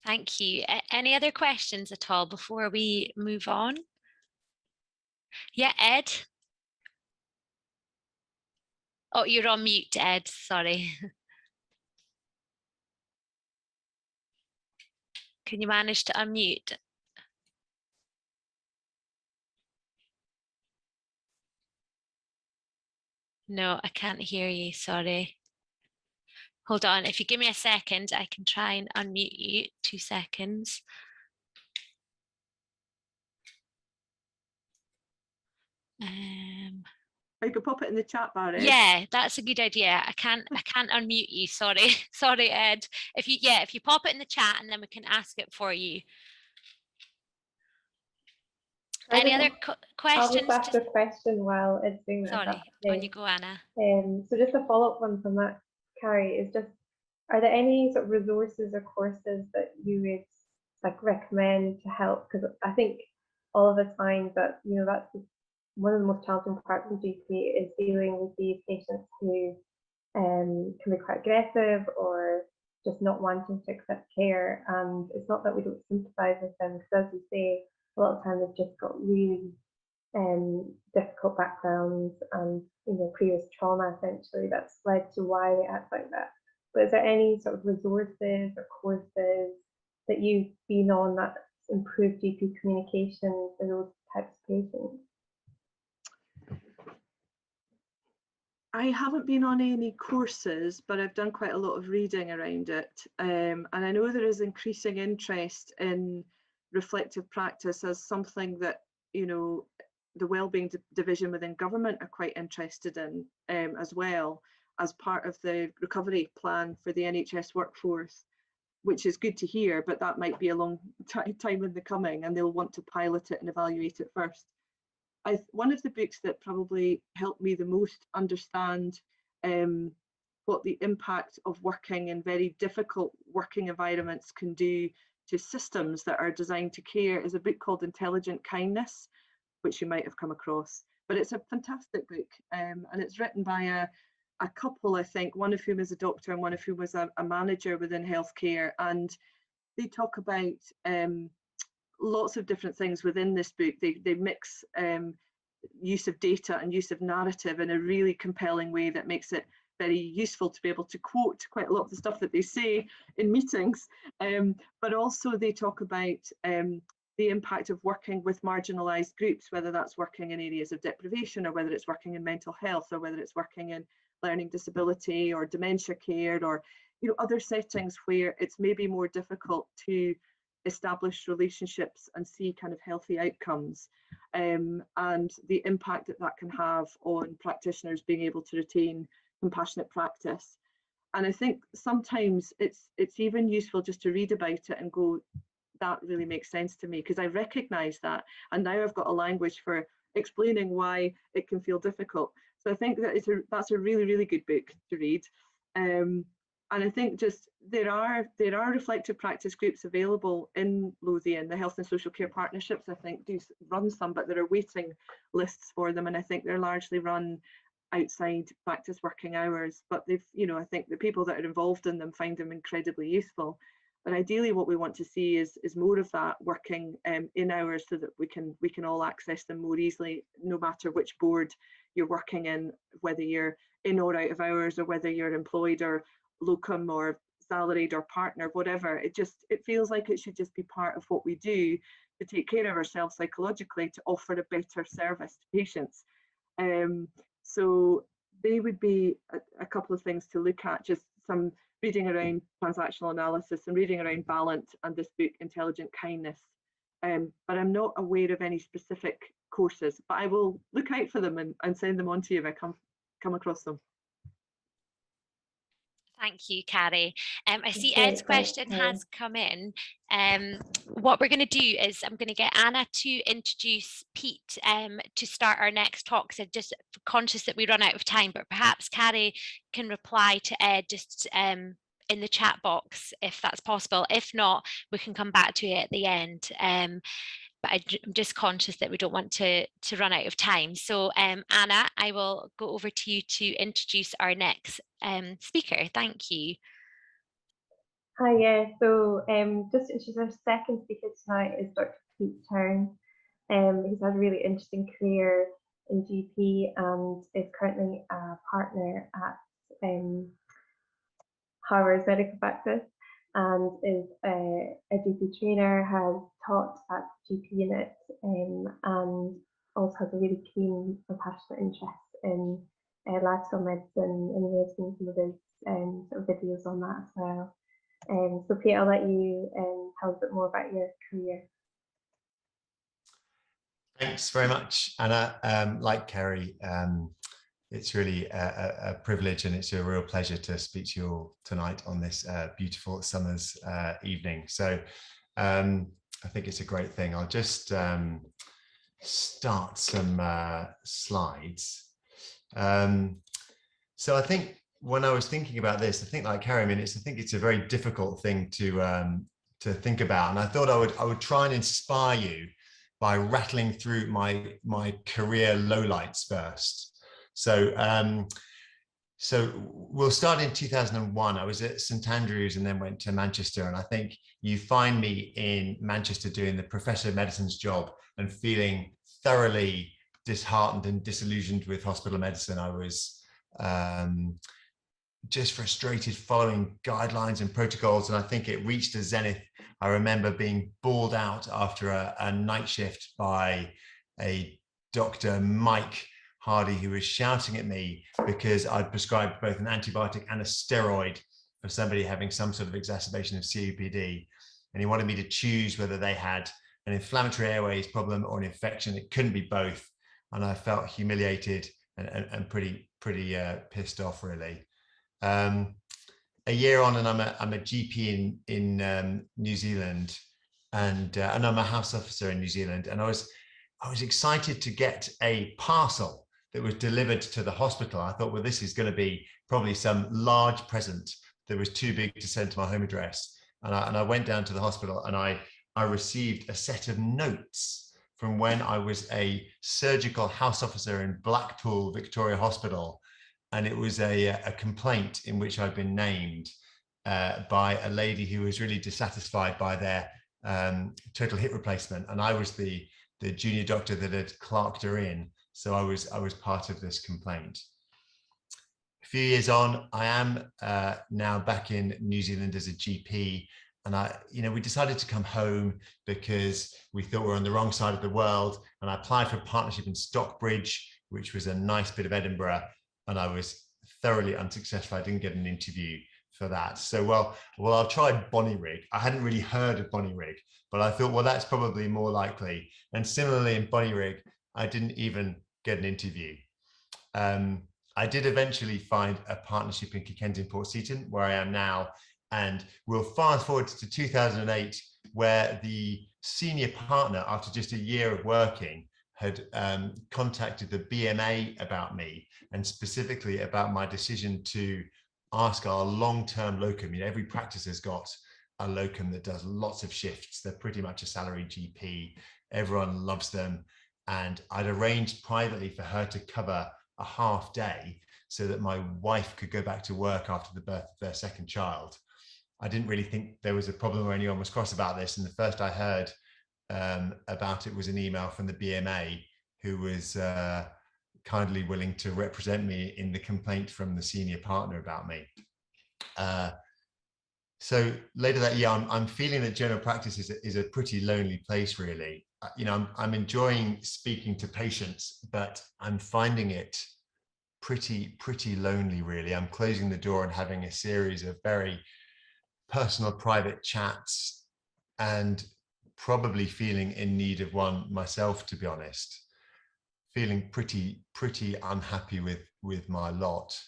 Thank you. Any other questions at all before we move on? Yeah, Ed. Oh, you're on mute, Ed, sorry. Can you manage to unmute? No, I can't hear you, sorry. Hold on, if you give me a second, I can try and unmute you. 2 seconds. I could pop it in the chat bar, Ed. Yeah, that's a good idea. I can't unmute you, sorry. Sorry, Ed. If you pop it in the chat and then we can ask it for you. Any other questions? I'll just ask a question while it's doing that. Sorry, on you go, Anna. So just a follow-up one from that, Carey, is just, are there any sort of resources or courses that you would like recommend to help? Because I think all of us find that, you know, that's one of the most challenging parts of GP is dealing with these patients who can be quite aggressive or just not wanting to accept care. And it's not that we don't sympathise with them, because as you say, a lot of times they've just got really difficult backgrounds and, you know, previous trauma essentially that's led to why they act like that. But is there any sort of resources or courses that you've been on that improve GP communication for those types of patients? I haven't been on any courses, but I've done quite a lot of reading around it. And I know there is increasing interest in reflective practice as something that, you know, the Wellbeing Division within government are quite interested in, as well, as part of the recovery plan for the NHS workforce, which is good to hear, but that might be a long time in the coming, and they'll want to pilot it and evaluate it first. One of the books that probably helped me the most understand what the impact of working in very difficult working environments can do to systems that are designed to care is a book called Intelligent Kindness, which you might have come across. But it's a fantastic book, and it's written by a couple, I think, one of whom is a doctor and one of whom was a manager within healthcare, and they talk about lots of different things within this book. They mix use of data and use of narrative in a really compelling way that makes it very useful to be able to quote quite a lot of the stuff that they say in meetings. But also they talk about the impact of working with marginalized groups, whether that's working in areas of deprivation or whether it's working in mental health or whether it's working in learning disability or dementia care or, you know, other settings where it's maybe more difficult to establish relationships and see kind of healthy outcomes, and the impact that that can have on practitioners being able to retain compassionate practice. And I think sometimes it's even useful just to read about it and go, that really makes sense to me, because I recognize that, and now I've got a language for explaining why it can feel difficult. So I think that that's a really, really good book to read. And I think just there are reflective practice groups available in Lothian. The Health and Social Care Partnerships, I think, do run some, but there are waiting lists for them, and I think they're largely run outside practice working hours. But they've, you know, I think the people that are involved in them find them incredibly useful. But ideally what we want to see is more of that working in hours, so that we can all access them more easily, no matter which board you're working in, whether you're in or out of hours, or whether you're employed or locum or salaried or partner, whatever. It feels like it should just be part of what we do to take care of ourselves psychologically, to offer a better service to patients. So they would be a couple of things to look at, just some reading around transactional analysis and reading around balance, and this book, Intelligent Kindness. But I'm not aware of any specific courses, but I will look out for them and send them on to you if I come across them. Thank you, Carey. I see Great, Ed's thanks, question Carey. has come in. What we're going to do is I'm going to get Anna to introduce Pete to start our next talk. So just conscious that we run out of time, but perhaps Carey can reply to Ed just in the chat box if that's possible. If not, we can come back to it at the end. But I'm just conscious that we don't want to run out of time. So Anna, I will go over to you to introduce our next speaker. Thank you. Hi, yeah. So she's our second speaker tonight is Dr. Pete Churn. He's had a really interesting career in GP and is currently a partner at Harvard's medical practice, and is a GP trainer, has taught at GP unit, and also has a really keen and passionate interest in lifestyle medicine, and we've seen some of his sort of videos on that as well. So Pete, I'll let you tell us a bit more about your career. Thanks very much, Anna. Like Carey, it's really a privilege, and it's a real pleasure to speak to you all tonight on this beautiful summer's evening. So I think it's a great thing. I'll just start some slides. So I think when I was thinking about this, I think like Carey, I think it's a very difficult thing to think about, and I thought I would try and inspire you by rattling through my career lowlights first. So we'll start in 2001. I was at St Andrews and then went to Manchester, and I think you find me in Manchester doing the Professor of Medicine's job and feeling thoroughly disheartened and disillusioned with hospital medicine. I was just frustrated following guidelines and protocols, and I think it reached a zenith. I remember being bawled out after a night shift by a Dr. Mike Hardy, who was shouting at me because I'd prescribed both an antibiotic and a steroid for somebody having some sort of exacerbation of COPD, and he wanted me to choose whether they had an inflammatory airways problem or an infection. It couldn't be both, and I felt humiliated and pretty pissed off, really. A year on, and I'm a GP in New Zealand, and I'm a house officer in New Zealand, and I was excited to get a parcel that was delivered to the hospital. I thought, well, this is going to be probably some large present that was too big to send to my home address, and I went down to the hospital, and I received a set of notes from when I was a surgical house officer in Blackpool Victoria Hospital. And it was a complaint in which I'd been named by a lady who was really dissatisfied by their total hip replacement. And I was the junior doctor that had clerked her in. So I was part of this complaint. A few years on, I am now back in New Zealand as a GP. And we decided to come home because we thought we were on the wrong side of the world. And I applied for a partnership in Stockbridge, which was a nice bit of Edinburgh. And I was thoroughly unsuccessful. I didn't get an interview for that. So, well, I'll try Bonnyrigg. I hadn't really heard of Bonnyrigg, but I thought, well, that's probably more likely. And similarly in Bonnyrigg, I didn't even get an interview. I did eventually find a partnership in Kensington Port Seton, where I am now. And we'll fast forward to 2008, where the senior partner, after just a year of working, had contacted the BMA about me, and specifically about my decision to ask our long-term locum. Every practice has got a locum that does lots of shifts. They're pretty much a salary GP. Everyone loves them. And I'd arranged privately for her to cover a half day so that my wife could go back to work after the birth of their second child. I didn't really think there was a problem or anyone was cross about this. And the first I heard about it was an email from the BMA, who was kindly willing to represent me in the complaint from the senior partner about me. So later that year, I'm feeling that general practice is a pretty lonely place, really. You know, I'm enjoying speaking to patients, but I'm finding it pretty lonely, really. I'm closing the door and having a series of very personal, private chats, and probably feeling in need of one myself, to be honest. Feeling pretty unhappy with my lot.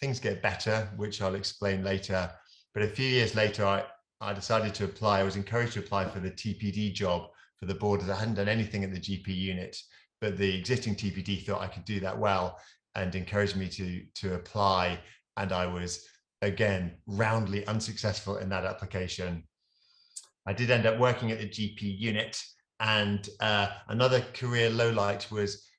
Things get better, which I'll explain later. But a few years later, I decided to apply. I was encouraged to apply for the TPD job for the borders. I hadn't done anything at the GP unit, but the existing TPD thought I could do that well and encouraged me to apply. And I was, again, roundly unsuccessful in that application. I did end up working at the GP unit. And another career lowlight was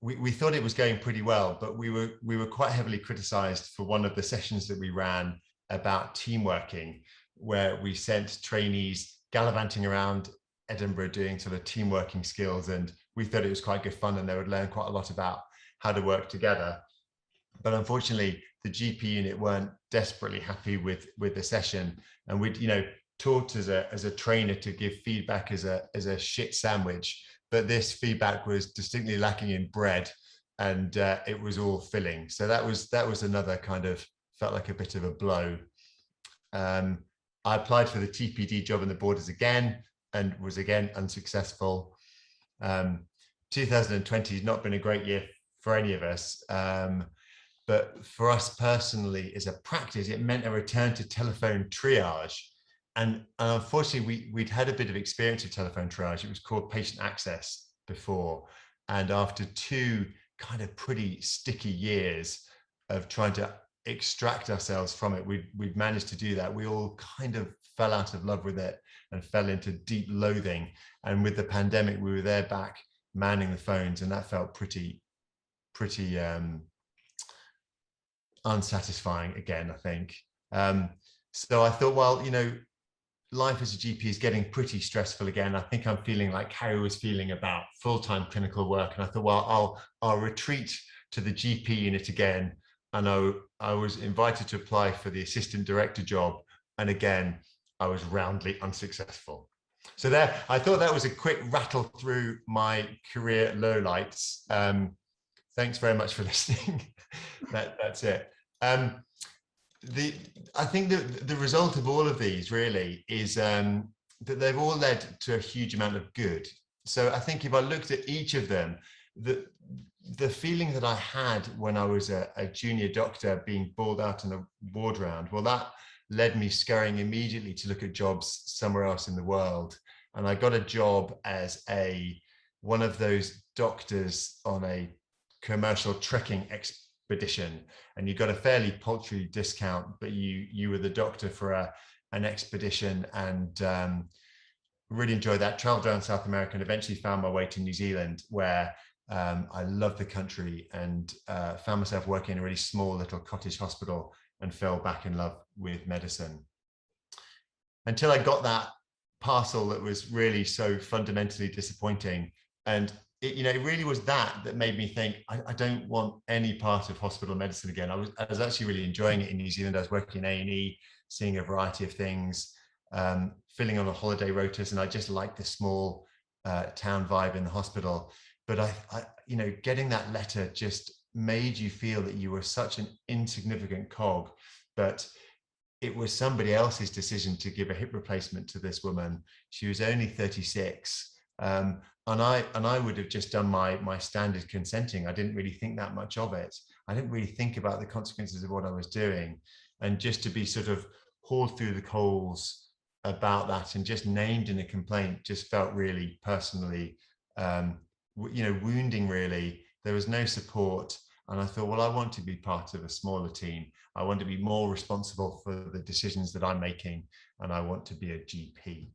we thought it was going pretty well, but we were quite heavily criticized for one of the sessions that we ran about team working, where we sent trainees gallivanting around Edinburgh doing sort of team working skills. And we thought it was quite good fun and they would learn quite a lot about how to work together. But unfortunately, the GP unit weren't desperately happy with the session. And we'd, you know, taught as a trainer to give feedback as a shit sandwich, but this feedback was distinctly lacking in bread, and it was all filling. So that was another kind of, felt like a bit of a blow. I applied for the TPD job in the borders again and was again unsuccessful. 2020 has not been a great year for any of us, but for us personally as a practice, it meant a return to telephone triage. And unfortunately, we'd had a bit of experience with telephone triage. It was called patient access before. And after 2 kind of pretty sticky years of trying to extract ourselves from it, we'd managed to do that. We all kind of fell out of love with it and fell into deep loathing. And with the pandemic, we were there back manning the phones, and that felt pretty unsatisfying again, I think. So I thought, well, you know, life as a GP is getting pretty stressful again. I think I'm feeling like Carey was feeling about full-time clinical work. And I thought, well, I'll retreat to the GP unit again. And I was invited to apply for the assistant director job. And again, I was roundly unsuccessful. So there, I thought that was a quick rattle through my career lowlights. Thanks very much for listening. That's it. I think the result of all of these really is that they've all led to a huge amount of good. So I think if I looked at each of them, the feeling that I had when I was a junior doctor being bawled out in a ward round, well, that led me scurrying immediately to look at jobs somewhere else in the world. And I got a job as one of those doctors on a commercial trekking expedition, and you got a fairly paltry discount, but you were the doctor for an expedition, and really enjoyed that. Traveled around South America and eventually found my way to New Zealand, where I loved the country and found myself working in a really small little cottage hospital and fell back in love with medicine. Until I got that parcel that was really so fundamentally disappointing. And it really was that made me think, I don't want any part of hospital medicine again. I was actually really enjoying it in New Zealand. I was working in A&E, seeing a variety of things, filling on a holiday rotas, and I just liked the small town vibe in the hospital. But I getting that letter just made you feel that you were such an insignificant cog, but it was somebody else's decision to give a hip replacement to this woman. She was only 36. And I would have just done my standard consenting. I didn't really think that much of it. I didn't really think about the consequences of what I was doing. And just to be sort of hauled through the coals about that and just named in a complaint just felt really personally, wounding really. There was no support. And I thought, well, I want to be part of a smaller team. I want to be more responsible for the decisions that I'm making, and I want to be a GP.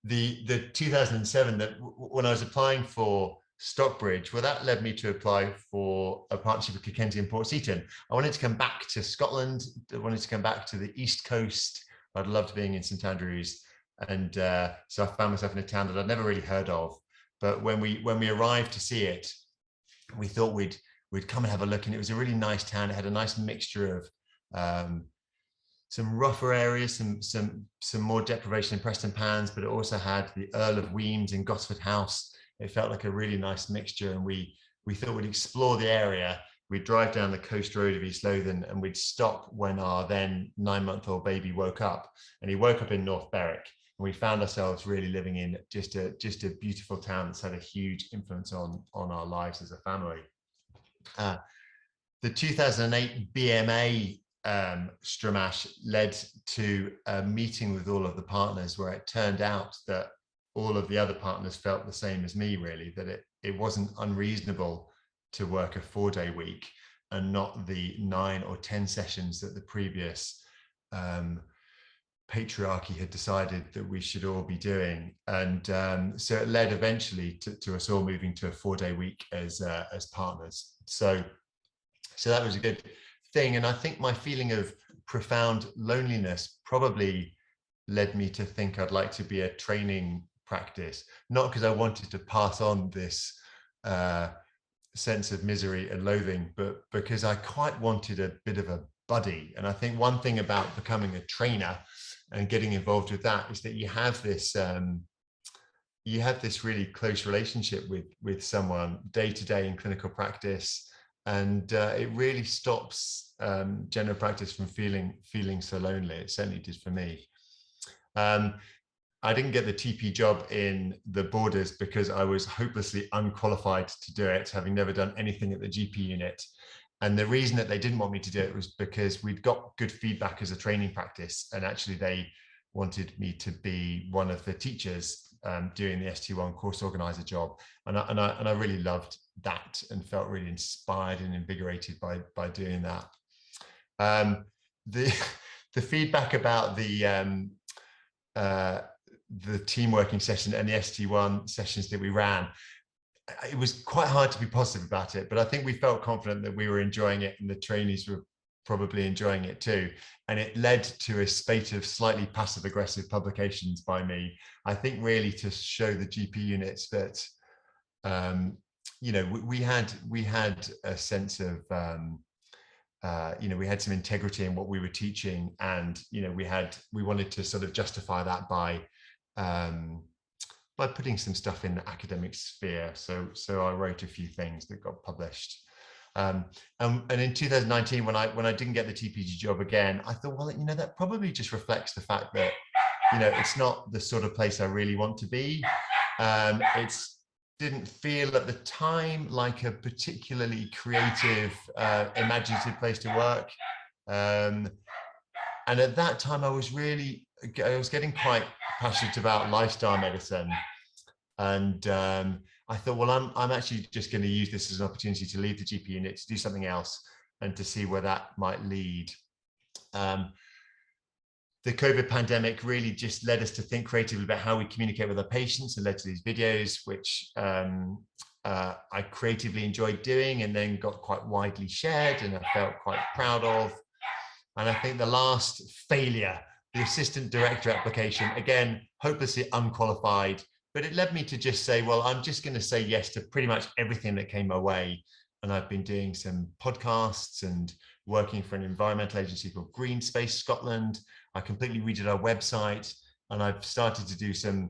The 2007, that when I was applying for Stockbridge, well, that led me to apply for a partnership with Kilkenny and Port Seaton. I wanted to come back to Scotland. I wanted to come back to the East Coast. I'd loved being in St Andrews. And so I found myself in a town that I'd never really heard of. But when we arrived to see it, we thought we'd come and have a look. And it was a really nice town. It had a nice mixture of some rougher areas, some more deprivation in Preston Pans, but it also had the Earl of Weems in Gosford House. It felt like a really nice mixture, and we thought we'd explore the area. We'd drive down the coast road of East Lothian, and we'd stop when our then 9-month-old baby woke up. And he woke up in North Berwick, and we found ourselves really living in just a beautiful town that's had a huge influence on our lives as a family. The 2008 BMA Stramash led to a meeting with all of the partners, where it turned out that all of the other partners felt the same as me, really, that it wasn't unreasonable to work a 4-day week and not the 9 or 10 sessions that the previous patriarchy had decided that we should all be doing. And so it led eventually to us all moving to a 4-day week as partners. So that was a good thing. And I think my feeling of profound loneliness probably led me to think I'd like to be a training practice, not because I wanted to pass on this sense of misery and loathing, but because I quite wanted a bit of a buddy. And I think one thing about becoming a trainer and getting involved with that is that you have this really close relationship with someone day to day in clinical practice, and it really stops general practice from feeling so lonely. It certainly did for me. I didn't get the TP job in the Borders because I was hopelessly unqualified to do it, having never done anything at the GP unit. And the reason that they didn't want me to do it was because we'd got good feedback as a training practice, and actually they wanted me to be one of the teachers doing the ST1 course organizer job. And I really loved that and felt really inspired and invigorated by doing that. The feedback about the team working session and the ST1 sessions that we ran, it was quite hard to be positive about it, but I think we felt confident that we were enjoying it and the trainees were probably enjoying it too. And it led to a spate of slightly passive aggressive publications by me, I think really to show the GP units that you know, we had a sense of you know, we had some integrity in what we were teaching, and you know, we wanted to sort of justify that by putting some stuff in the academic sphere. So I wrote a few things that got published. And in 2019, when I didn't get the TPG job again, I thought, well, you know, that probably just reflects the fact that, you know, it's not the sort of place I really want to be. It didn't feel at the time like a particularly creative, imaginative place to work. And at that time, I was getting quite passionate about lifestyle medicine. And I thought, well, I'm actually just going to use this as an opportunity to leave the GP unit, to do something else, and to see where that might lead. The COVID pandemic really just led us to think creatively about how we communicate with our patients, and led to these videos, which I creatively enjoyed doing, and then got quite widely shared, and I felt quite proud of. And I think the last failure, the assistant director application, again, hopelessly unqualified, but it led me to just say, well, I'm just going to say yes to pretty much everything that came my way. And I've been doing some podcasts and working for an environmental agency called Green Space Scotland. I completely redid our website, and I've started to do some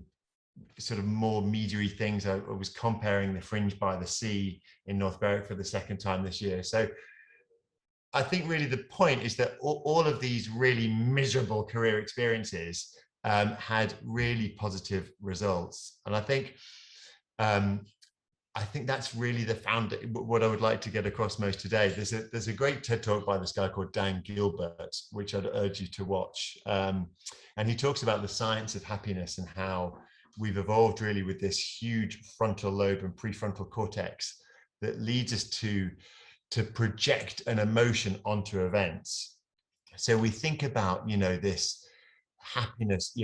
sort of more media-y things. I was comparing the Fringe by the Sea in North Berwick for the second time this year. So I think really the point is that all of these really miserable career experiences had really positive results. And I think that's really what I would like to get across most today. There's a great TED talk by this guy called Dan Gilbert, which I'd urge you to watch. And he talks about the science of happiness and how we've evolved really with this huge frontal lobe and prefrontal cortex that leads us to project an emotion onto events. So we think about, you know, this happiness,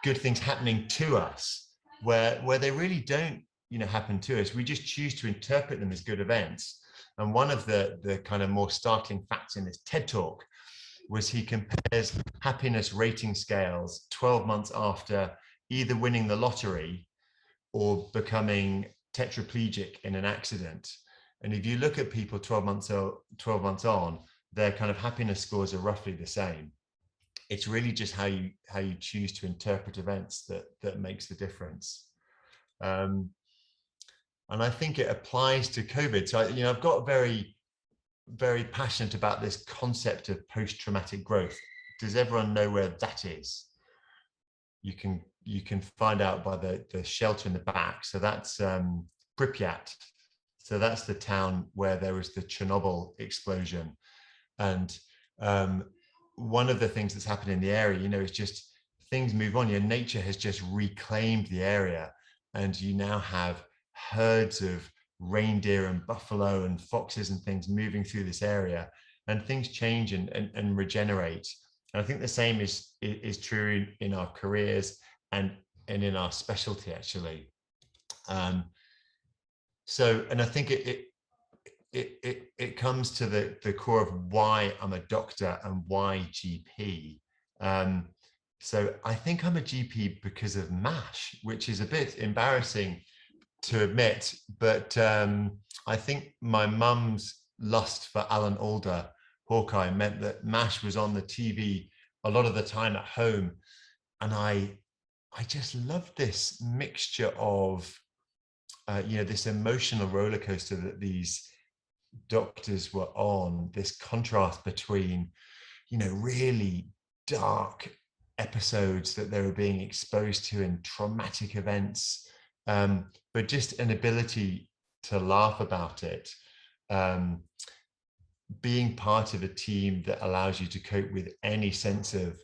good things happening to us, where they really don't, happen to us. We just choose to interpret them as good events. And one of the kind of more startling facts in this TED talk was he compares happiness rating scales 12 months after either winning the lottery or becoming tetraplegic in an accident. And if you look at people 12 months on, their kind of happiness scores are roughly the same. It's really just how you choose to interpret events that makes the difference. And I think it applies to COVID. So I've got very, very passionate about this concept of post-traumatic growth. Does everyone know where that is? You can find out by the shelter in the back. So that's Pripyat. So that's the town where there was the Chernobyl explosion. And one of the things that's happened in the area, is just things move on. Nature has just reclaimed the area, and you now have herds of reindeer and buffalo and foxes and things moving through this area, and things change and regenerate. And I think the same is true in our careers and in our specialty, actually. So, and I think it comes to the core of why I'm a doctor and why GP. So I think I'm a GP because of MASH, which is a bit embarrassing to admit, but I think my mum's lust for Alan Alda, Hawkeye, meant that MASH was on the TV a lot of the time at home. And I just loved this mixture of, this emotional roller coaster that these doctors were on, this contrast between, really dark episodes that they were being exposed to in traumatic events, but just an ability to laugh about it, being part of a team that allows you to cope with any sense of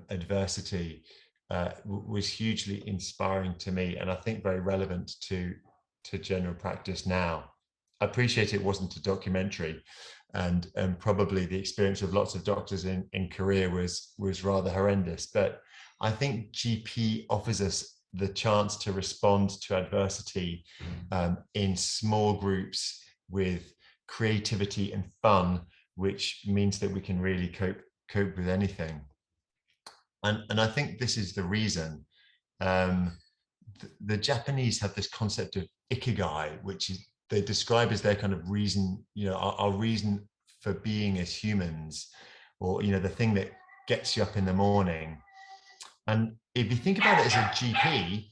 adversity was hugely inspiring to me, and I think very relevant to general practice now. I appreciate it wasn't a documentary, and probably the experience of lots of doctors in Korea was rather horrendous, but I think GP offers us the chance to respond to adversity in small groups with creativity and fun, which means that we can really cope with anything. And I think this is the reason. The Japanese have this concept of Ikigai, which is they describe as their kind of reason, our reason for being as humans, or the thing that gets you up in the morning. And if you think about it as a GP,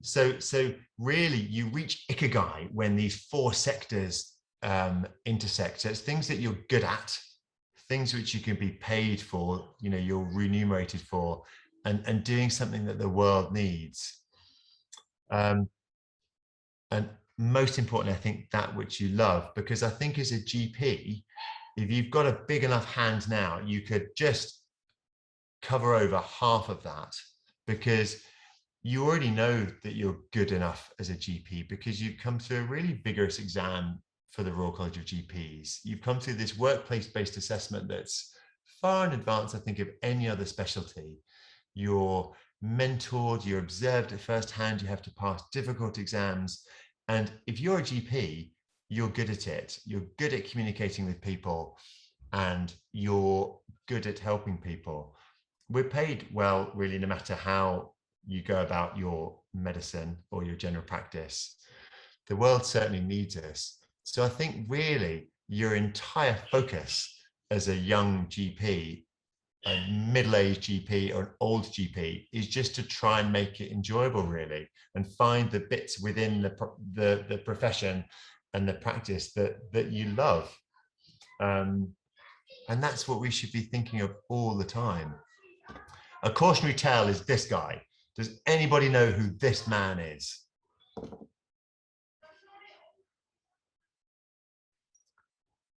so really you reach Ikigai when these four sectors intersect. So it's things that you're good at, things which you can be paid for, you're remunerated for, and doing something that the world needs. And most importantly, I think that which you love, because I think as a GP, if you've got a big enough hand now, you could just cover over half of that, because you already know that you're good enough as a GP because you've come through a really vigorous exam for the Royal College of GPs. You've come through this workplace-based assessment that's far in advance, I think, of any other specialty. You're mentored, you're observed at first hand, you have to pass difficult exams. And if you're a GP, you're good at it. You're good at communicating with people, and you're good at helping people. We're paid well, really, no matter how you go about your medicine or your general practice. The world certainly needs us. So I think really your entire focus as a young GP, a middle-aged GP or an old GP, is just to try and make it enjoyable, really, and find the bits within the profession and the practice that you love. And that's what we should be thinking of all the time. A cautionary tale is this guy. Does anybody know who this man is?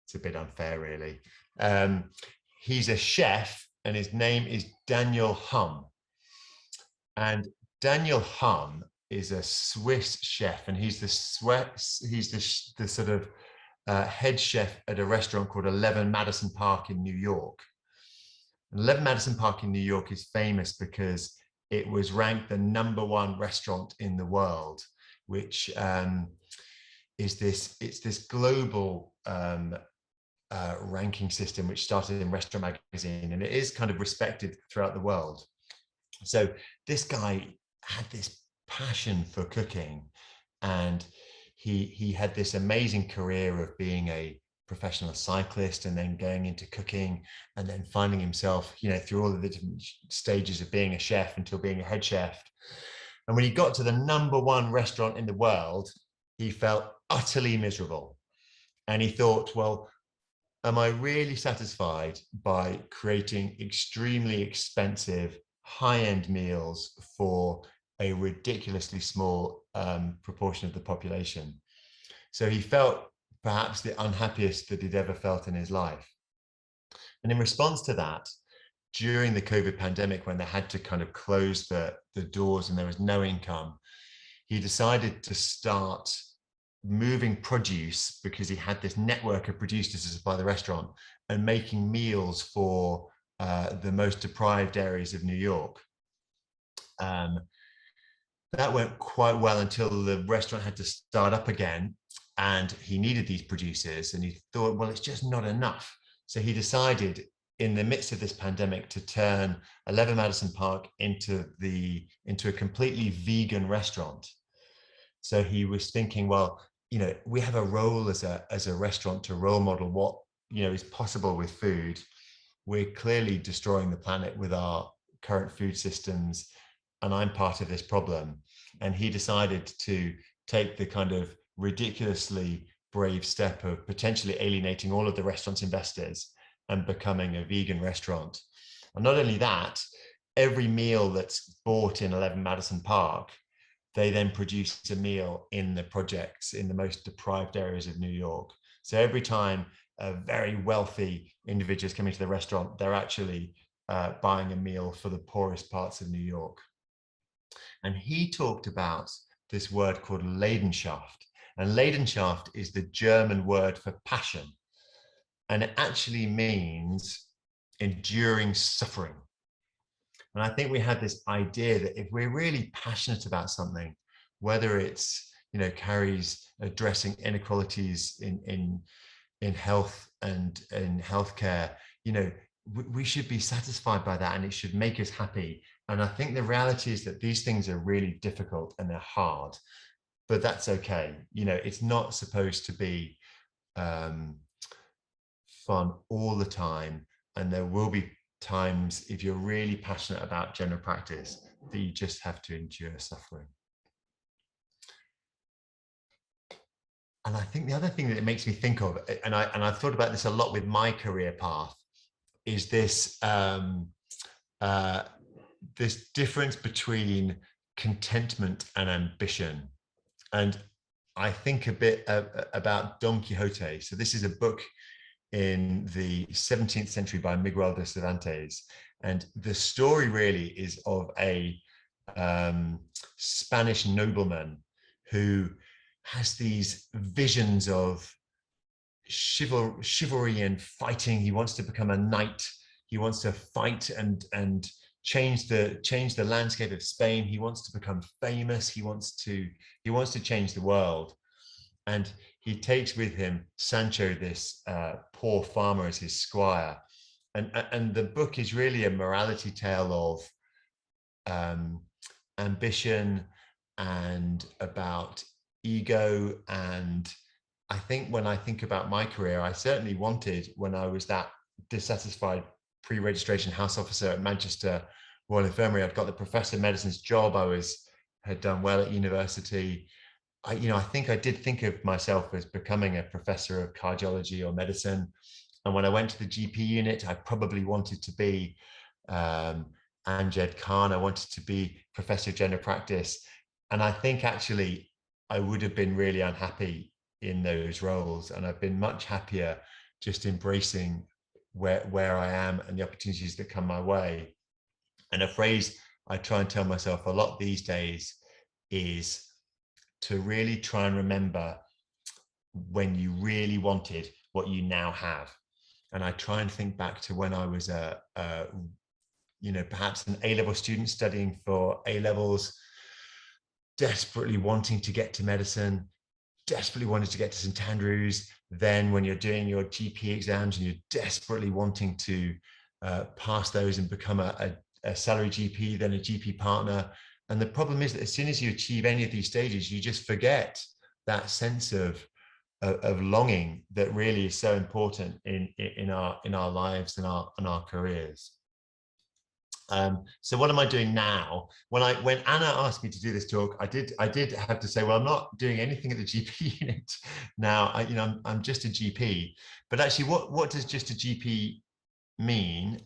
It's a bit unfair, really. He's a chef, and his name is Daniel Humm. And Daniel Humm is a Swiss chef, and he's the sort of head chef at a restaurant called 11 Madison Park in New York. And 11 Madison Park in New York is famous because it was ranked the #1 restaurant in the world which is this global ranking system which started in Restaurant Magazine, and it is kind of respected throughout the world. So this guy had this passion for cooking, and he had this amazing career of being a professional cyclist and then going into cooking and then finding himself, you know, through all of the different stages of being a chef until being a head chef. And when he got to the #1 restaurant in the world, he felt utterly miserable. And he thought, well, am I really satisfied by creating extremely expensive, high-end meals for a ridiculously small proportion of the population? So he felt perhaps the unhappiest that he'd ever felt in his life. And in response to that, during the COVID pandemic, when they had to kind of close the doors and there was no income, he decided to start moving produce, because he had this network of producers to supply the restaurant, and making meals for the most deprived areas of New York. That went quite well until the restaurant had to start up again, and he needed these producers, and he thought, well, it's just not enough. So he decided in the midst of this pandemic to turn 11 Madison Park into a completely vegan restaurant. So he was thinking, well, you know, we have a role as a restaurant to role model what, you know, is possible with food. We're clearly destroying the planet with our current food systems, and I'm part of this problem. And he decided to take the kind of ridiculously brave step of potentially alienating all of the restaurant's investors and becoming a vegan restaurant. And not only that, every meal that's bought in 11 Madison Park, they then produce a meal in the projects in the most deprived areas of New York. So every time a very wealthy individual is coming to the restaurant, they're actually buying a meal for the poorest parts of New York. And he talked about this word called Leidenschaft. And Leidenschaft is the German word for passion. And it actually means enduring suffering. And I think we had this idea that if we're really passionate about something, whether it's, you know, Carey's addressing inequalities in health and in healthcare, you know, we should be satisfied by that, and it should make us happy. And I think the reality is that these things are really difficult and they're hard, but that's okay. You know, it's not supposed to be fun all the time. And there will be times, if you're really passionate about general practice, that you just have to endure suffering. And I think the other thing that it makes me think of, and I've thought about this a lot with my career path, is this this difference between contentment and ambition. And I think a bit about Don Quixote. So this is a book in the 17th century by Miguel de Cervantes. And the story really is of a Spanish nobleman who has these visions of chivalry and fighting. He wants to become a knight. He wants to fight and change the landscape of Spain. He wants to become famous. He wants to change the world. And he takes with him Sancho, this poor farmer, as his squire. And the book is really a morality tale of ambition and about ego. And I think when I think about my career, I certainly wanted, when I was that dissatisfied pre-registration house officer at Manchester Royal Infirmary, I'd got the professor of medicine's job. Had done well at university. I think I did think of myself as becoming a professor of cardiology or medicine. And when I went to the GP unit, I probably wanted to be Amjad Khan. I wanted to be professor of general practice. And I think actually I would have been really unhappy in those roles. And I've been much happier just embracing where I am and the opportunities that come my way. And a phrase I try and tell myself a lot these days is to really try and remember when you really wanted what you now have. And I try and think back to when I was perhaps an A-level student studying for A-levels, desperately wanting to get to medicine, desperately wanting to get to St Andrews. Then when you're doing your GP exams and you're desperately wanting to pass those and become a salary GP, then a GP partner. And the problem is that as soon as you achieve any of these stages, you just forget that sense of longing that really is so important in our lives and our careers. So what am I doing now? When Anna asked me to do this talk, I did have to say, well, I'm not doing anything at the GP unit now. I'm just a GP. But actually, what does just a GP mean?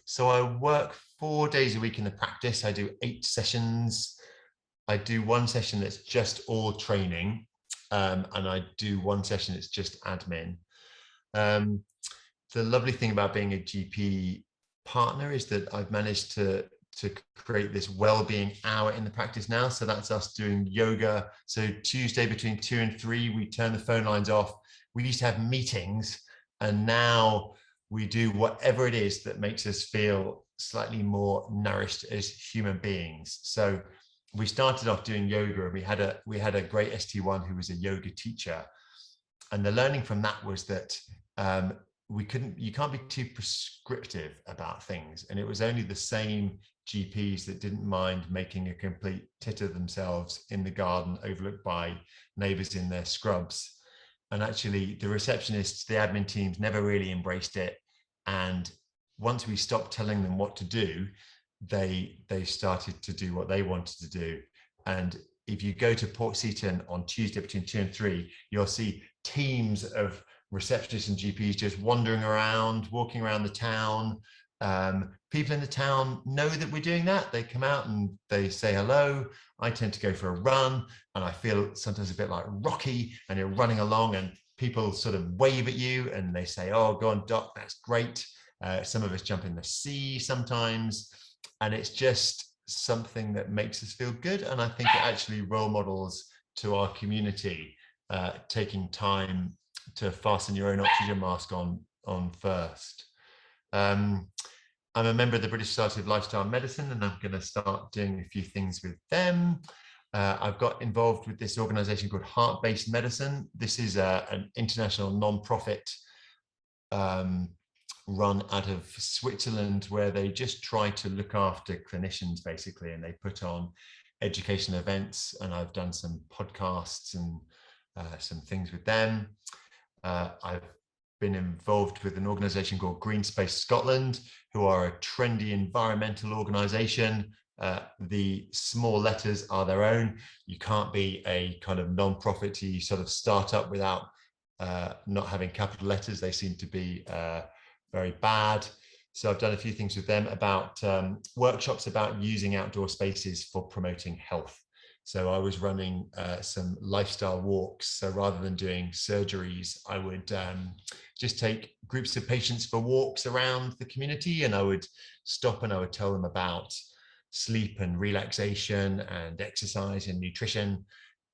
So I work 4 days a week in the practice. I do 8 sessions. I do 1 session that's just all training, and I do 1 session that's just admin. The lovely thing about being a GP partner is that I've managed to create this well-being hour in the practice now. So that's us doing yoga. So Tuesday between 2 and 3, we turn the phone lines off. We used to have meetings, and now we do whatever it is that makes us feel slightly more nourished as human beings. So we started off doing yoga, and we had a great ST1 who was a yoga teacher. And the learning from that was that you can't be too prescriptive about things. And it was only the same GPs that didn't mind making a complete tit of themselves in the garden overlooked by neighbors in their scrubs. And actually the receptionists, the admin teams never really embraced it. And once we stopped telling them what to do, they started to do what they wanted to do. And if you go to Port Seaton on Tuesday between 2 and 3, you'll see teams of receptionists and GPs just wandering around, walking around the town. People in the town know that we're doing that. They come out and they say hello. I tend to go for a run, and I feel sometimes a bit like Rocky, and you're running along and people sort of wave at you and they say, oh, go on, Doc, that's great. Some of us jump in the sea sometimes, and it's just something that makes us feel good. And I think it actually role models to our community, taking time to fasten your own oxygen mask on first. I'm a member of the British Society of Lifestyle Medicine, and I'm going to start doing a few things with them. I've got involved with this organization called Heart-Based Medicine. This is an international non-profit run out of Switzerland, where they just try to look after clinicians basically, and they put on education events, and I've done some podcasts and some things with them. I've been involved with an organization called Green Space Scotland, who are a trendy environmental organization. The small letters are their own. You can't be a kind of non-profit-y sort of startup without not having capital letters. They seem to be very bad. So I've done a few things with them about workshops about using outdoor spaces for promoting health. So I was running some lifestyle walks. So rather than doing surgeries, I would just take groups of patients for walks around the community, and I would stop and I would tell them about sleep and relaxation and exercise and nutrition.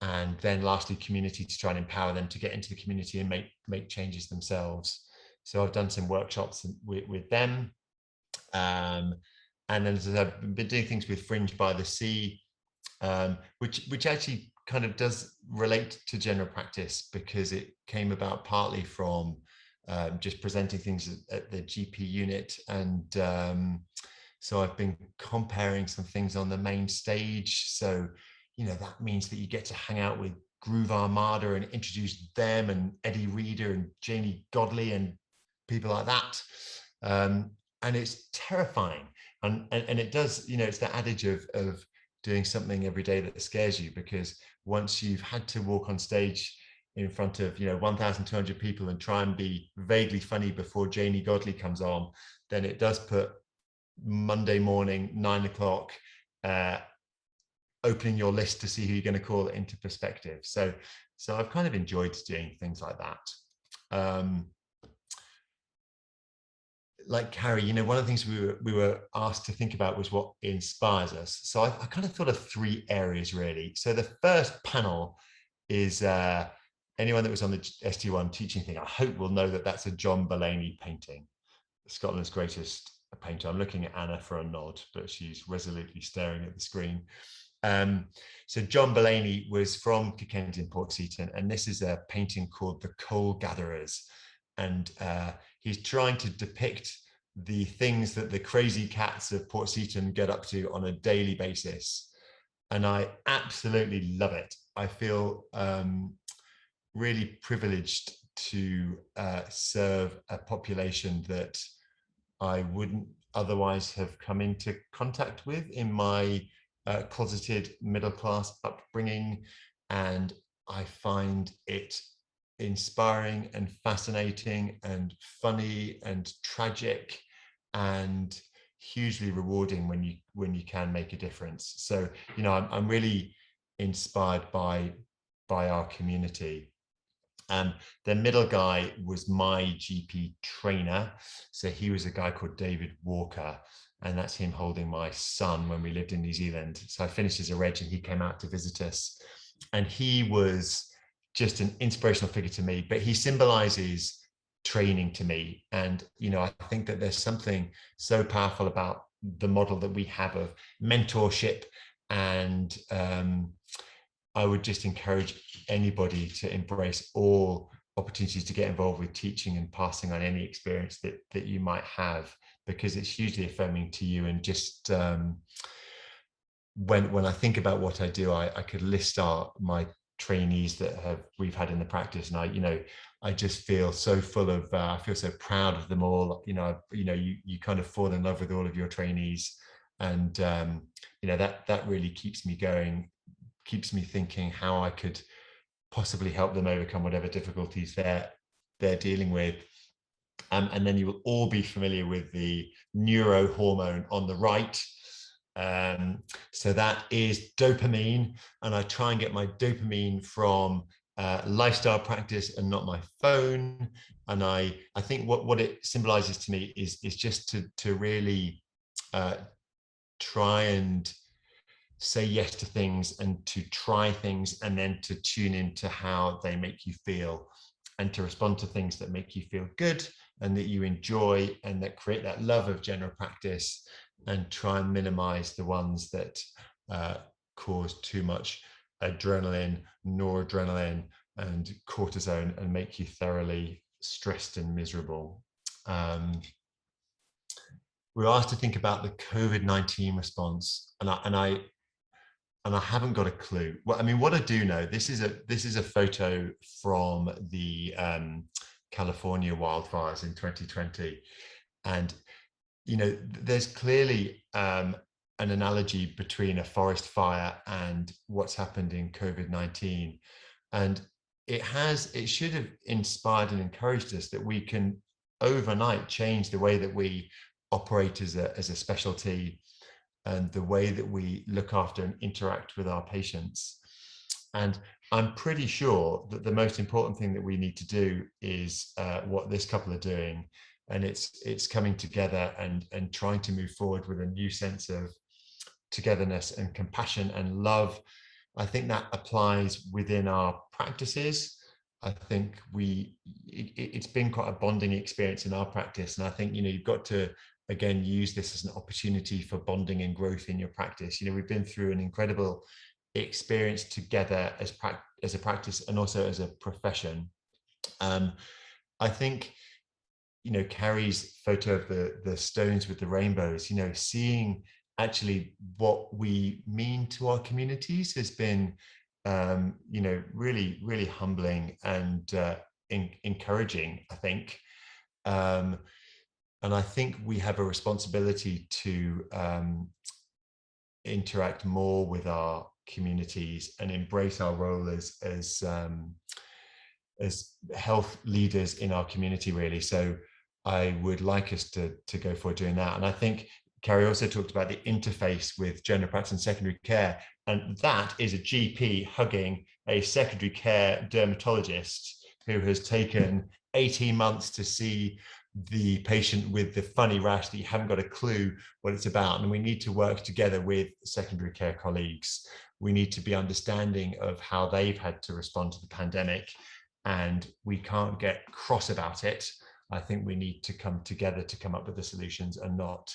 And then lastly, community, to try and empower them to get into the community and make changes themselves. So I've done some workshops with them. And then I've been doing things with Fringe by the Sea, which actually kind of does relate to general practice, because it came about partly from just presenting things at the GP unit. And so I've been comparing some things on the main stage. So, you know, that means that you get to hang out with Groove Armada and introduce them, and Eddie Reader and Janie Godley and people like that. And it's terrifying. And it does, you know, it's the adage of doing something every day that scares you, because once you've had to walk on stage in front of, you know, 1,200 people and try and be vaguely funny before Janie Godley comes on, then it does put Monday morning, 9 o'clock, opening your list to see who you're going to call into perspective. So I've kind of enjoyed doing things like that. Like Carey, you know, one of the things we were asked to think about was what inspires us. So I kind of thought of 3 areas really. So the first panel is anyone that was on the ST1 teaching thing, I hope will know that that's a John Mulaney painting, Scotland's greatest painter. I'm looking at Anna for a nod, but she's resolutely staring at the screen. So John Mulaney was from Kilkenny in Port Seton, and this is a painting called The Coal Gatherers. And he's trying to depict the things that the crazy cats of Port Seton get up to on a daily basis. And I absolutely love it. I feel really privileged to serve a population that I wouldn't otherwise have come into contact with in my closeted middle-class upbringing. And I find it inspiring and fascinating and funny and tragic and hugely rewarding when you can make a difference. So, you know, I'm really inspired by our community. The middle guy was my GP trainer. So he was a guy called David Walker, and that's him holding my son when we lived in New Zealand. So I finished as a reg and he came out to visit us, and he was just an inspirational figure to me, but he symbolizes training to me. And, you know, I think that there's something so powerful about the model that we have of mentorship. And I would just encourage anybody to embrace all opportunities to get involved with teaching and passing on any experience that you might have, because it's hugely affirming to you. And just when I think about what I do, I could list out my trainees that we've had in the practice, and I just feel so full of I feel so proud of them all. You kind of fall in love with all of your trainees, and that really keeps me going, keeps me thinking how I could possibly help them overcome whatever difficulties they're dealing with. And then you will all be familiar with the neurohormone on the right. So that is dopamine, and I try and get my dopamine from lifestyle practice and not my phone. And I think what it symbolizes to me is just to really try and say yes to things, and to try things, and then to tune into how they make you feel, and to respond to things that make you feel good and that you enjoy and that create that love of general practice, and try and minimize the ones that cause too much adrenaline, noradrenaline, and cortisone, and make you thoroughly stressed and miserable. We're asked to think about the COVID-19 response, and I haven't got a clue. Well, I mean, what I do know, this is a photo from the California wildfires in 2020, and there's clearly an analogy between a forest fire and what's happened in COVID-19, and it should have inspired and encouraged us that we can overnight change the way that we operate as a specialty, and the way that we look after and interact with our patients. And I'm pretty sure that the most important thing that we need to do is what this couple are doing, and it's coming together and trying to move forward with a new sense of togetherness and compassion and love. I think that applies within our practices. I think it's been quite a bonding experience in our practice, and I think you've got to again use this as an opportunity for bonding and growth in your practice. We've been through an incredible experience together as a practice and also as a profession. I think Carey's photo of the stones with the rainbows, seeing actually what we mean to our communities has been really, really humbling and encouraging, I think. And I think we have a responsibility to interact more with our communities and embrace our role as health leaders in our community, really. So I would like us to go forward doing that. And I think Carey also talked about the interface with general practice and secondary care, and that is a GP hugging a secondary care dermatologist who has taken 18 months to see the patient with the funny rash that you haven't got a clue what it's about. And we need to work together with secondary care colleagues. We need to be understanding of how they've had to respond to the pandemic, and we can't get cross about it. I think we need to come together to come up with the solutions, and not